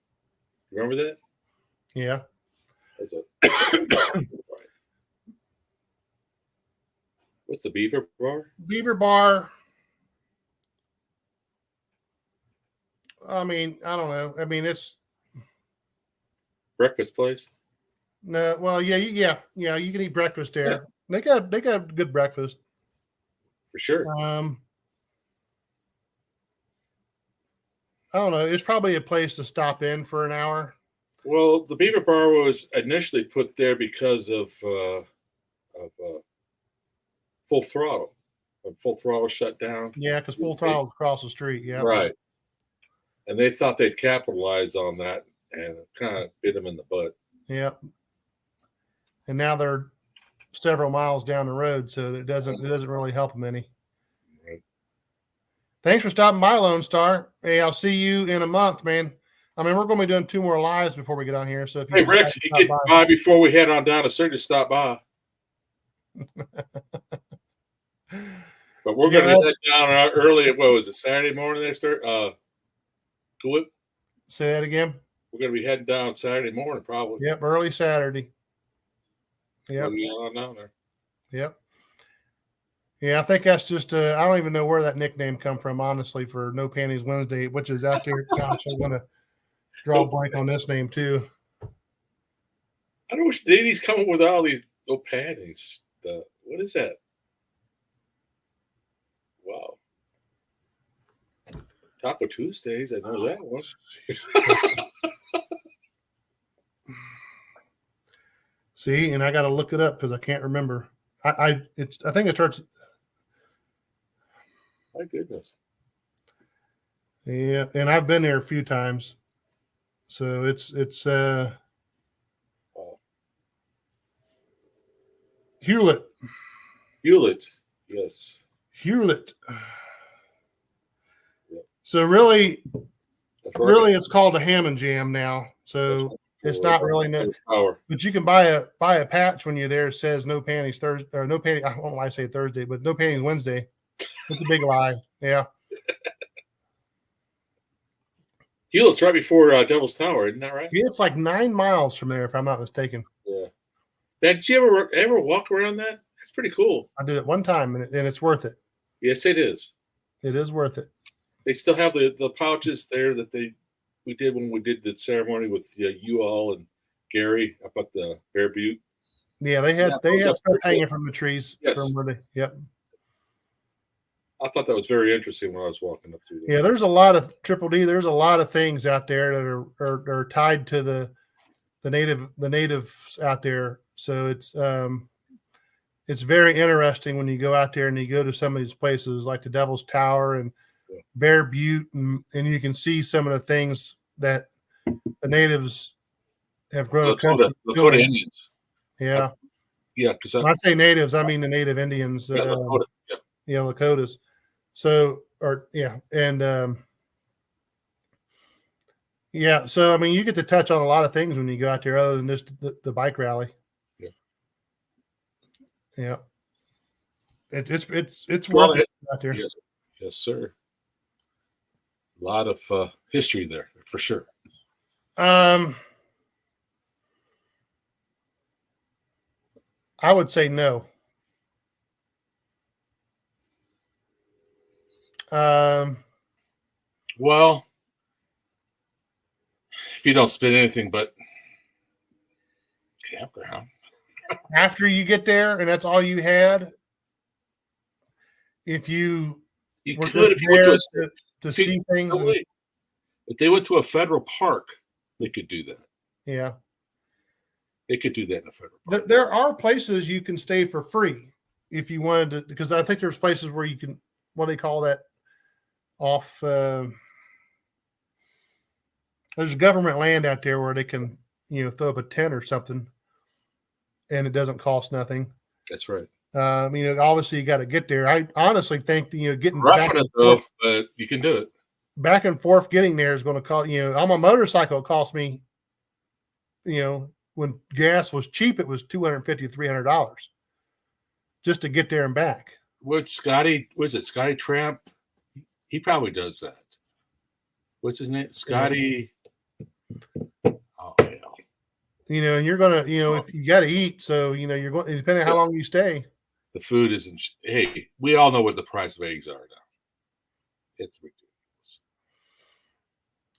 Remember that? Yeah. What's the Beaver Bar? Beaver Bar. I mean, I don't know. I mean, it's breakfast place. No, well, yeah. You can eat breakfast there. Yeah. They got good breakfast for sure. I don't know. It's probably a place to stop in for an hour. Well, the Beaver Bar was initially put there because of Full Throttle. When Full Throttle shut down. Yeah, because Full Throttle was across the street. Yeah, right. And they thought they'd capitalize on that. and kind of bit them in the butt. Yeah. And now they're several miles down the road, so it doesn't really help them any. Right. Thanks for stopping by, Lone Star. Hey, I'll see you in a month, man. I mean, we're going to be doing 2 more lives before we get on here. So if Hey, Rex, you get by before we head on down to Sur, just stop by. But we're going to head down early. What was it, Saturday morning? They start. Kool. Say that again. We're going to be heading down Saturday morning, probably. Yep, early Saturday. Yep. We'll down there. Yep. Yeah, I think that's just. I don't even know where that nickname come from, honestly, for No Panties Wednesday, which is out there. Gosh, I'm going to draw a blank on this name too. I don't know which Danny's coming with all these no panties. What is that? Wow. Taco Tuesdays, I know that one. See, and I got to look it up because I can't remember. I think it starts. My goodness. Yeah, and I've been there a few times, so it's Hewlett. Hewlett, yes. Hewlett. Yep. So really, it's called a ham and jam now. So it's not really but you can buy a patch when you're there. It says no panties Thursday or no panties. I don't know why I say Thursday, but no panties Wednesday. It's a big lie. Yeah. Hewlett's right before Devil's Tower, isn't that right? Yeah, it's like 9 miles from there, if I'm not mistaken. Yeah. Did you ever walk around that? It's pretty cool. I did it one time, and it's worth it. Yes, it is. It is worth it. They still have the pouches there that we did when we did the ceremony with you all and Gary up at the Bear Butte. Yeah, they had stuff hanging from the trees. Yes. From where they, yep. I thought that was very interesting when I was walking up through there. Yeah, there's a lot of Triple D. There's a lot of things out there that are tied to the natives out there. So it's very interesting when you go out there and you go to some of these places like the Devil's Tower and Bear Butte, and you can see some of the things that the natives have grown accustomed to. Lakota Indians. Yeah. Yeah, because when I say natives, I mean the native Indians. Lakota. Yeah, Lakotas. So, yeah. So, I mean, you get to touch on a lot of things when you go out there other than just the bike rally. Yeah. Yeah. It's worth it out there. Yes, sir. A lot of history there for sure. I would say no. Well, if you don't spend anything but campground after you get there, and that's all you had, if you were could just there to see things. If they went to a federal park, they could do that. Yeah. They could do that in a federal park. There are places you can stay for free if you wanted to, because I think there's places where you can, what do they call that, off. There's government land out there where they can, throw up a tent or something, and it doesn't cost nothing. That's right. Obviously you got to get there. I honestly think getting roughing it though, but you can do it. Back and forth getting there is going to cost. On my motorcycle, it cost me. When gas was cheap, it was $250 to $300 just to get there and back. Scotty Tramp? He probably does that. What's his name? Scotty. Oh, hell. And you're going to, if you got to eat. So, you're going, depending on how long you stay. The food isn't, hey, we all know what the price of eggs are now. It's ridiculous.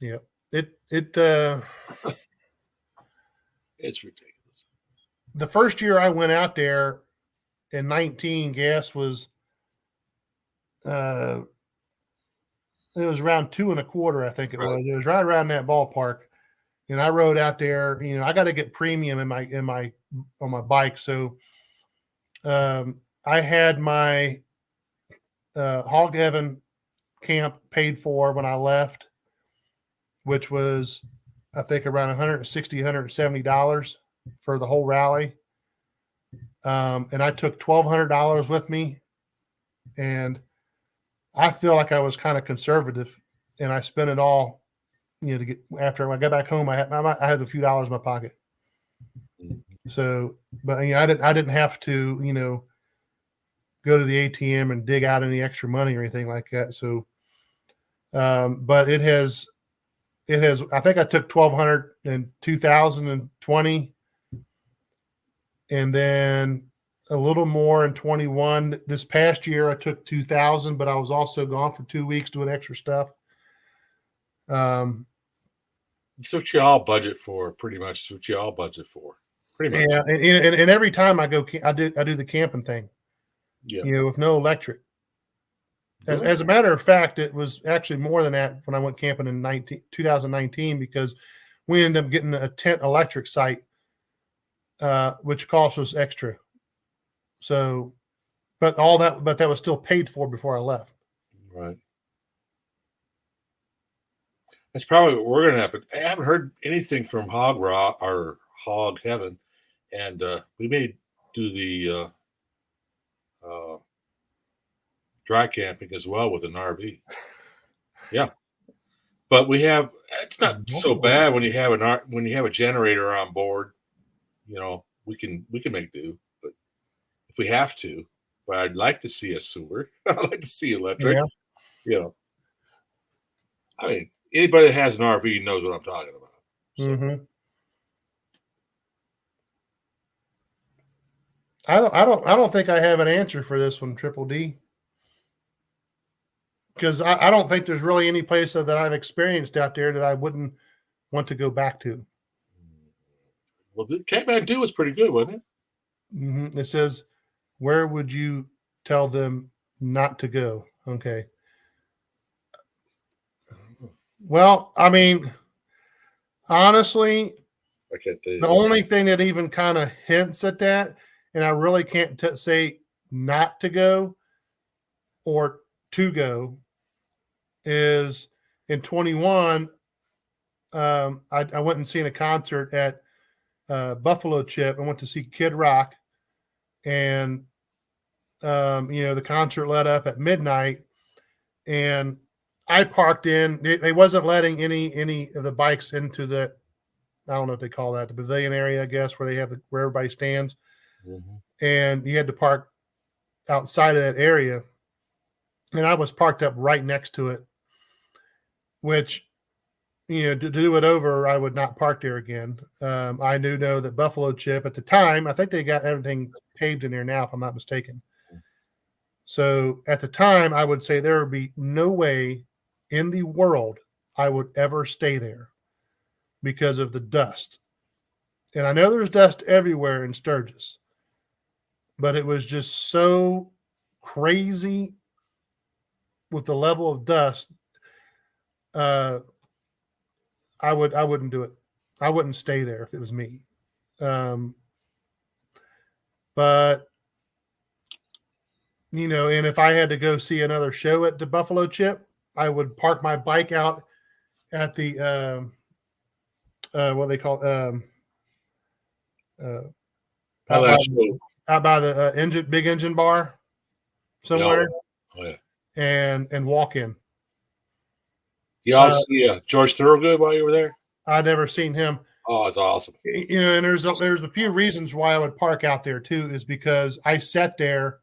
Yeah. It's ridiculous. The first year I went out there in 19, gas was, it was around $2.25, I think it was. It was right around that ballpark. And I rode out there, I got to get premium on my bike. So, I had my, hog heaven camp paid for when I left, which was I think around $160, $170 for the whole rally. And I took $1,200 with me, and I feel like I was kind of conservative, and I spent it all, to get after I got back home. I had a few dollars in my pocket. So, but I didn't have to, go to the ATM and dig out any extra money or anything like that. So, but it has, I think I took 1,200 in 2020, and then a little more in 21. This past year I took 2,000, but I was also gone for 2 weeks doing extra stuff. It's what you all budget for, pretty much. It's what you all budget for, pretty much. Yeah, and every time I go, I do the camping thing. Yeah, with no electric. As a matter of fact, it was actually more than that when I went camping in 2019, because we ended up getting a tent electric site, which cost us extra. So, but that was still paid for before I left. Right. That's probably what we're gonna happen. I haven't heard anything from Hog Raw or Hog Heaven, and we may do the dry camping as well with an RV. Yeah, but it's not so bad when you have a generator on board. We can make do, but if we have to, but I'd like to see a sewer. I'd like to see electric. Yeah. I mean, anybody that has an RV knows what I'm talking about. So. Mm-hmm. I don't think I have an answer for this one, Triple D, because I don't think there's really any place that I've experienced out there that I wouldn't want to go back to. Well, the Kathmandu was pretty good, wasn't it? Mm-hmm. It says, where would you tell them not to go? Okay. Well, I mean, honestly, the only thing that even kind of hints at that, and I really can't say not to go or to go, is in 21, I went and seen a concert at Buffalo Chip. I went to see Kid Rock, and the concert let up at midnight, and I parked in. They wasn't letting any of the bikes into the, I don't know what they call that, the pavilion area, I guess, where where everybody stands. Mm-hmm. And you had to park outside of that area, and I was parked up right next to it, which, to do it over, I would not park there again. I know that Buffalo Chip at the time, I think they got everything paved in there now, if I'm not mistaken. So at the time, I would say there would be no way in the world I would ever stay there because of the dust. And I know there's dust everywhere in Sturgis, but it was just so crazy with the level of dust. I wouldn't do it. I wouldn't stay there if it was me. But and if I had to go see another show at the Buffalo Chip, I would park my bike out at the what they call out by the big engine bar somewhere. Oh, yeah. And walk in. You all see George Thorogood while you were there? I'd never seen him. Oh, it's awesome. And there's a few reasons why I would park out there too, is because I sat there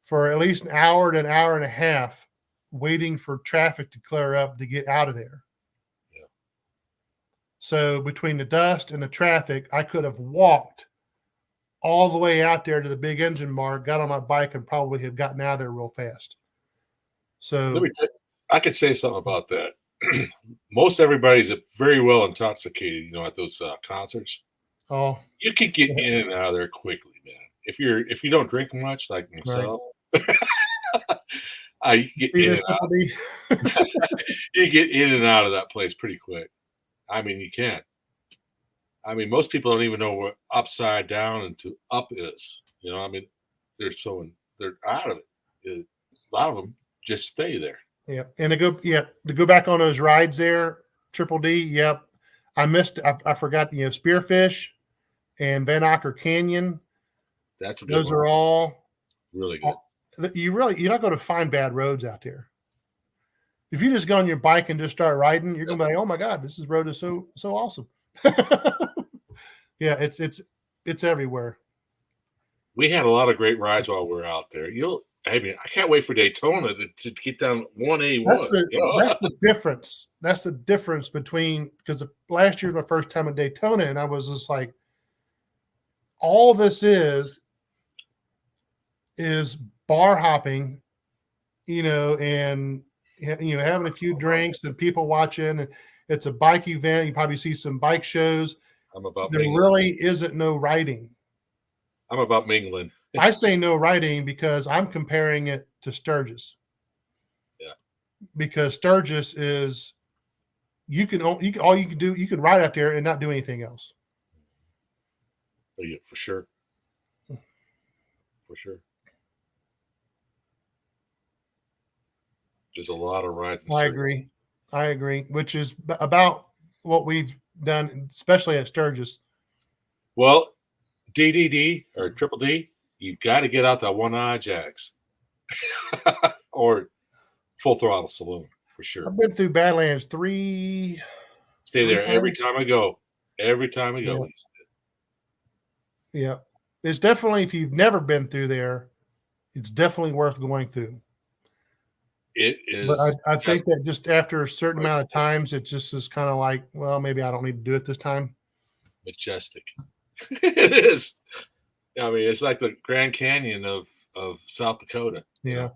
for at least an hour to an hour and a half waiting for traffic to clear up to get out of there. Yeah. So between the dust and the traffic, I could have walked all the way out there to the big engine bar, got on my bike, and probably have gotten out of there real fast. So I could say something about that. Most everybody's very well intoxicated, at those concerts. Oh, you can get in and out of there quickly, man. If you don't drink much, like myself, you get in and out. You get in and out of that place pretty quick. I mean, you can't. I mean, most people don't even know what upside down and to up is. I mean, they're out of it. A lot of them just stay there. Yeah, and to go back on those rides there, Triple D. Yep, I forgot, Spearfish and Van Acker Canyon. That's a good Those one. are all really good. You're not going to find bad roads out there. If you just go on your bike and just start riding, you're going to be like, oh my God, this road is so awesome. Yeah, it's everywhere. We had a lot of great rides while we were out there. I can't wait for Daytona to get down 181. That's the difference. That's the difference between, because last year was my first time in Daytona, and I was just like, all this is bar hopping, and having a few drinks and people watching. It's a bike event. You probably see some bike shows. There really isn't no riding. I'm about mingling. I say no riding because I'm comparing it to Sturgis. Yeah. Because Sturgis is, you can ride out there and not do anything else. Oh, yeah, for sure. For sure. There's a lot of rides. I agree. Which is about what we've done, especially at Sturgis. Well, DDD or Triple D, you got to get out that one-eye Jags or Full Throttle Saloon for sure. I've been through Badlands 3. Stay there every time I go. Every time I go. Yeah. It's definitely, if you've never been through there, it's definitely worth going through. It is. But I think that just after a certain amount of times, it just is kind of like, well, maybe I don't need to do it this time. Majestic. It is. I mean, it's like the Grand Canyon of South Dakota. Yeah.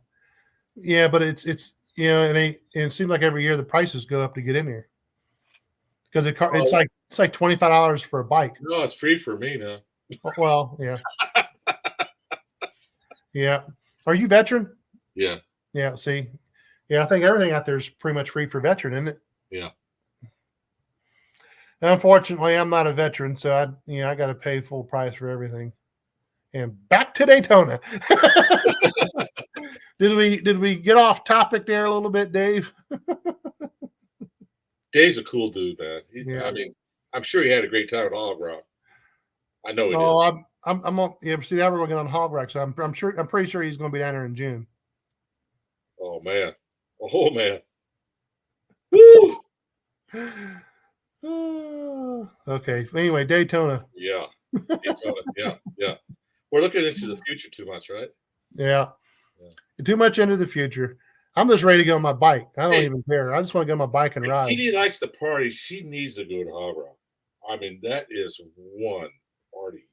Yeah, but it's and it seems like every year the prices go up to get in there. Because it's like $25 for a bike. No, it's free for me now. Well, yeah. Yeah. Are you veteran? Yeah. Yeah. See, yeah, I think everything out there is pretty much free for veteran, isn't it? Yeah. Unfortunately, I'm not a veteran, so I got to pay full price for everything. And back to Daytona. Did we get off topic there a little bit, Dave? Dave's a cool dude, man. I mean, I'm sure he had a great time at Hog Rock. I know he did. Oh, I'm on. Yeah, see, now we're going on Hog Rock, so I'm pretty sure he's going to be down there in June. Oh man. Woo! Okay. Anyway, Daytona. Yeah. Daytona. Yeah. We're looking into the future too much, right? Yeah. Too much into the future. I'm just ready to go on my bike. I don't even care. I just want to go on my bike and ride. If TD likes the party, she needs to go to Hog Rock. I mean, that is one party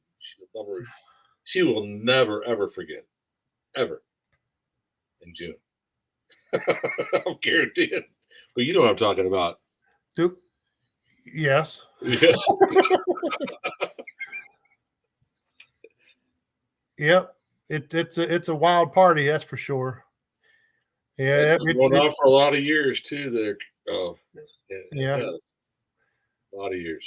she will never, ever forget. Ever. In June. I'm guaranteeing. But you know what I'm talking about. Yes. Yes. Yep. It's a wild party, that's for sure. Yeah, it's been going on for a lot of years too. There, yeah, a lot of years.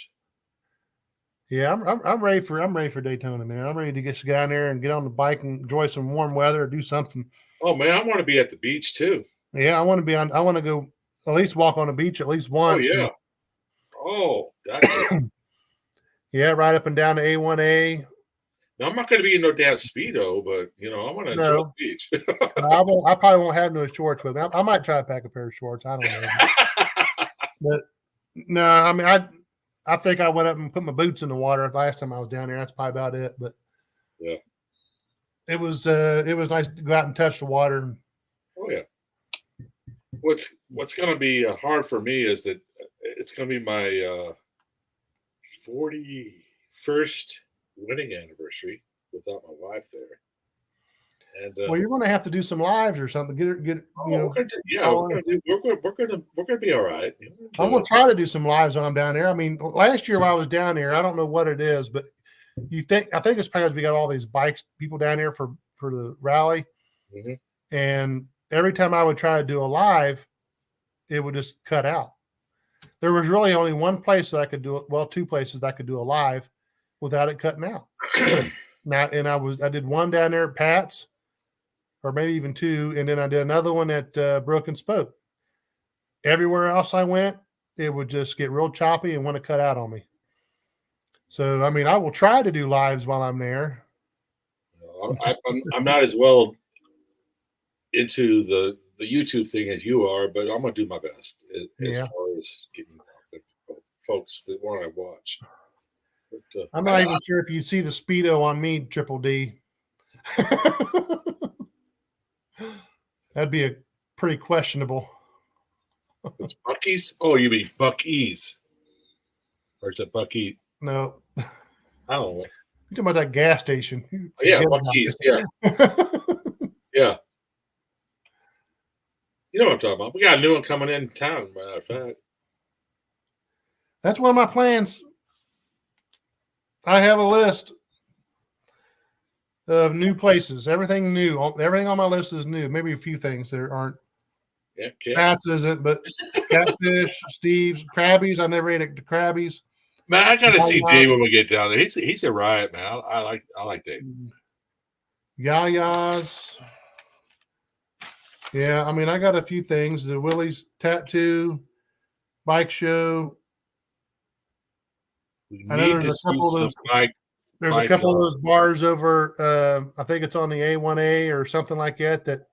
Yeah, I'm ready for Daytona, man. I'm ready to get down there and get on the bike and enjoy some warm weather, or do something. Oh man, I want to be at the beach too. Yeah, I want to go at least walk on the beach at least once. Oh yeah. That's it. Yeah, right up and down the A1A. Now, I'm not going to be in no damn Speedo, but I want to enjoy the beach. I probably won't have no shorts with me. I might try to pack a pair of shorts. I don't know. But no, I mean, I think I went up and put my boots in the water last time I was down there. That's probably about it. But yeah, it was nice to go out and touch the water. Oh yeah. What's going to be hard for me is that it's going to be my 41st wedding anniversary without my wife there. And well, you're going to have to do some lives or something. We're going to be all right. I'm going to try to do some lives while I'm down there. I mean, last year while I was down there, I don't know what it is, but I think it's because we got all these bikes people down there for the rally, and every time I would try to do a live, it would just cut out. There was really only one place that I could do it. Well, two places that I could do a live without it cutting out. I did one down there at Pat's, or maybe even two, and then I did another one at Brook and Spoke. Everywhere else I went, it would just get real choppy and want to cut out on me. So, I mean, I will try to do lives while I'm there. I'm not as well into the YouTube thing as you are, but I'm gonna do my best as far as getting folks that want to watch. But, I'm not even sure if you see the Speedo on me, Triple D. That'd be a pretty questionable. It's Bucky's? Oh, you mean Bucky's? Or is it Bucky? No. I don't know. You're talking about that gas station. Yeah, Bucky's. Yeah. Yeah. You know what I'm talking about. We got a new one coming in town, matter of fact. That's one of my plans. I have a list of new places. Everything new. Everything on my list is new. Maybe a few things there aren't. Yeah, Pat's isn't, but Catfish, Steve's, Krabby's. I never ate at the Krabby's. Man, I gotta see Dave when we get down there. He's a riot, man. I like Dave. Yaya's. Yeah, I mean, I got a few things. The Willie's Tattoo, Bike Show. I know there's a couple of those. There's a couple of those bars over. I think it's on the A1A or something like that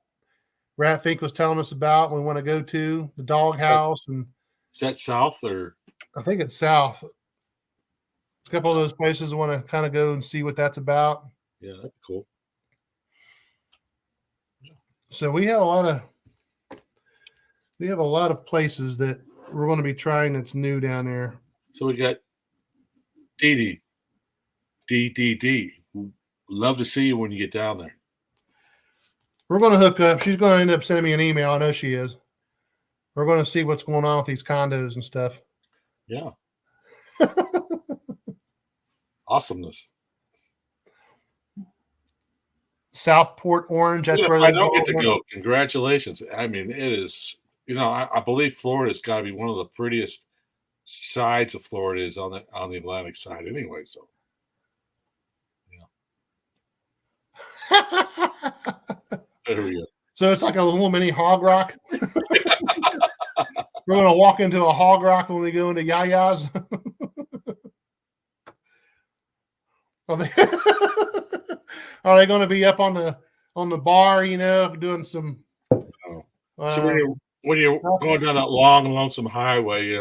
Rat Fink was telling us about. We want to go to the Dog House, and is that south or? I think it's south. A couple of those places I want to kind of go and see what that's about. Yeah, that'd be cool. So we have a lot of places that we're going to be trying that's new down there. So we got DD. Love to see you when you get down there. We're going to hook up. She's going to end up sending me an email. I know she is. We're going to see what's going on with these condos and stuff. Yeah. Awesomeness. Southport, Orange. That's where I don't get to go. Congratulations. I mean, it is, I believe Florida's got to be one of the prettiest sides of Florida is on the Atlantic side anyway. So, there we go. So it's like a little mini Hog Rock. We're going to walk into a Hog Rock when we go into Yaya's. Are they going to be up on the bar, doing some? So when you're going down that long, lonesome highway,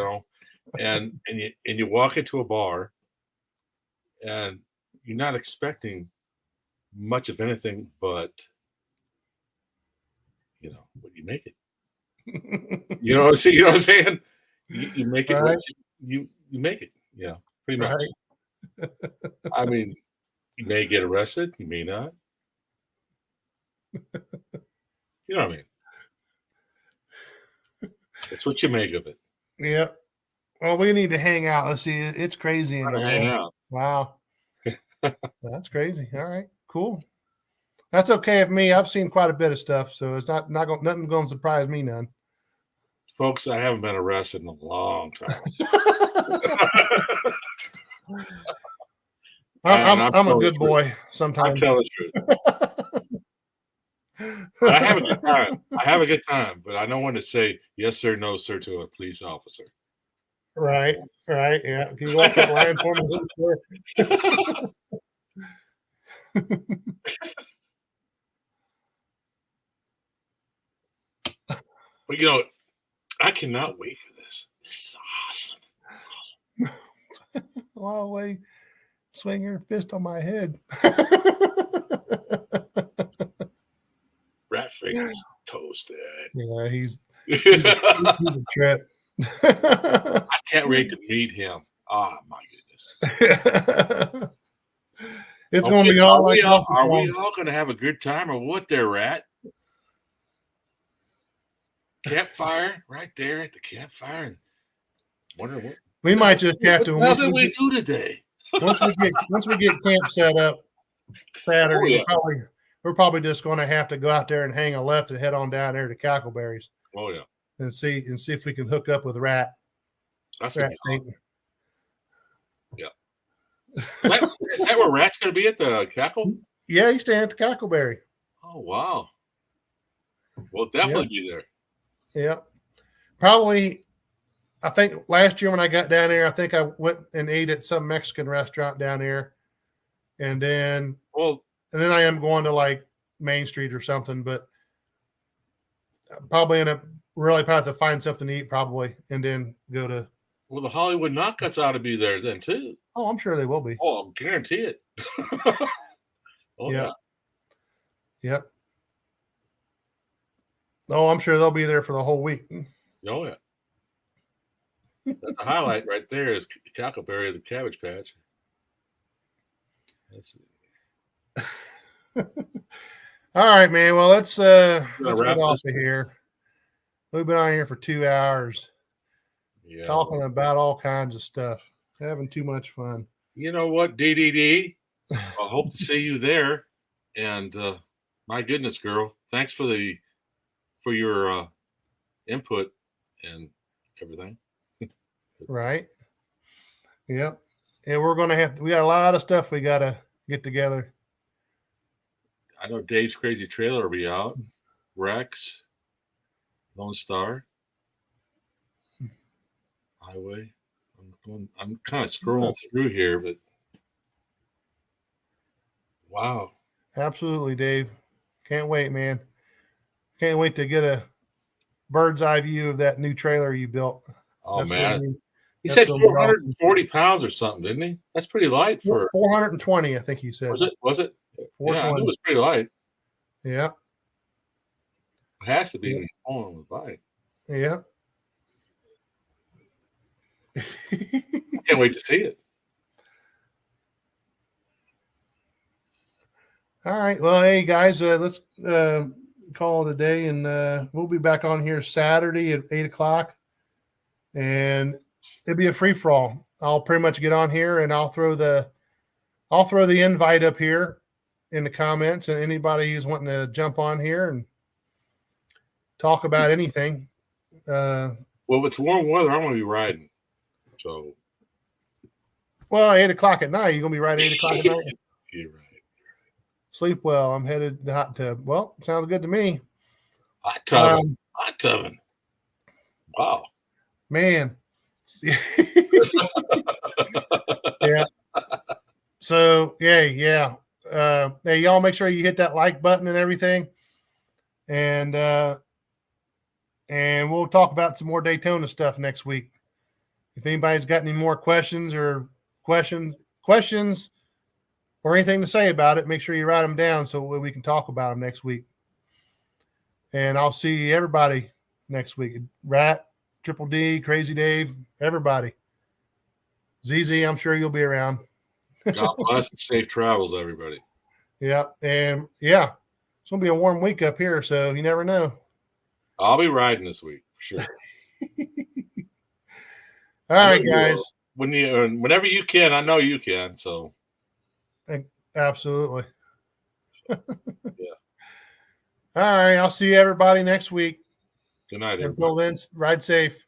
and you walk into a bar, and you're not expecting much of anything, but when you make it, you know what I'm saying? You make it. Right. You make it. Yeah, pretty much. Right. I mean, you may get arrested, you may not. You know what I mean? That's what you make of it. Yeah. Well, we need to hang out. Let's see. It's crazy in there. Hang out. Wow. That's crazy. All right. Cool. That's okay with me. I've seen quite a bit of stuff, so it's nothing going to surprise me none. Folks, I haven't been arrested in a long time. I'm a good boy sometimes. I'm telling the truth. I have a good time. I have a good time, but I don't want to say yes sir, no sir to a police officer. Right. Yeah. Can you walk that line for me? But I cannot wait for this. This is awesome. Well, wait. Swing your fist on my head. Rat Fink is toasted. Yeah, he's a trip. I can't wait to meet him. Oh my goodness. It's going to be all like are we all going to have a good time or what there, Rat? Campfire right there at the campfire. And wonder what we might just have to. What did we do today? Once we get camp set up Saturday, we're probably just going to have to go out there and hang a left and head on down there to Cackleberry's. Oh yeah, and see if we can hook up with Rat. That's Rat. Yeah. Is that where Rat's going to be at the Cackle? Yeah, he's staying at the Cackleberry. Oh wow. We'll definitely be there. Yeah, probably. I think last year when I got down there, I think I went and ate at some Mexican restaurant down there, and then I am going to like Main Street or something, but probably probably have to find something to eat probably, and then go to. Well, the Hollywood Knockouts ought to be there then too. Oh, I'm sure they will be. Oh, I'll guarantee it. Yeah. Yep. Oh, I'm sure they'll be there for the whole week. Oh yeah. That's a highlight right there is Cackleberry, the Cabbage Patch. Let's see. All right, man. Well, let's get off of here. We've been on here for 2 hours, talking about all kinds of stuff, having too much fun. You know what, DDD? I hope to see you there. And my goodness, girl, thanks for your input and everything. Right. Yep. And we got a lot of stuff we got to get together. I know Dave's Crazy Trailer will be out. Rex, Lone Star, Highway. I'm kind of scrolling through here, but wow. Absolutely, Dave. Can't wait, man. Can't wait to get a bird's eye view of that new trailer you built. Oh, man. He said 440 pounds or something, didn't he? That's pretty light for 420, I think he said. Was it? Yeah, I knew it was pretty light. Yeah. It has to be on the bike. Yeah. I can't wait to see it. All right. Well, hey, guys, let's call it a day, and we'll be back on here Saturday at 8 o'clock. And it'll be a free-for-all. I'll pretty much get on here, and I'll throw the invite up here in the comments, and anybody who's wanting to jump on here and talk about anything. Well, if it's warm weather, I'm going to be riding. So, 8 o'clock at night. You're going to be riding 8 o'clock at night? You're right. Sleep well. I'm headed to the hot tub. Well, sounds good to me. Hot tubbing. Hot tubbing. Wow. Man. Yeah. So, yeah. Hey, y'all make sure you hit that like button and everything. And we'll talk about some more Daytona stuff next week. If anybody's got any more questions or anything to say about it, make sure you write them down so we can talk about them next week. And I'll see everybody next week. Rat, Triple D, Crazy Dave, everybody. ZZ, I'm sure you'll be around. God bless and safe travels, everybody. Yeah. And yeah, it's going to be a warm week up here, so you never know. I'll be riding this week for sure. All right, guys. Whenever you can, I know you can. So, absolutely. Yeah. All right. I'll see everybody next week. Good night, everybody. Until then, ride safe.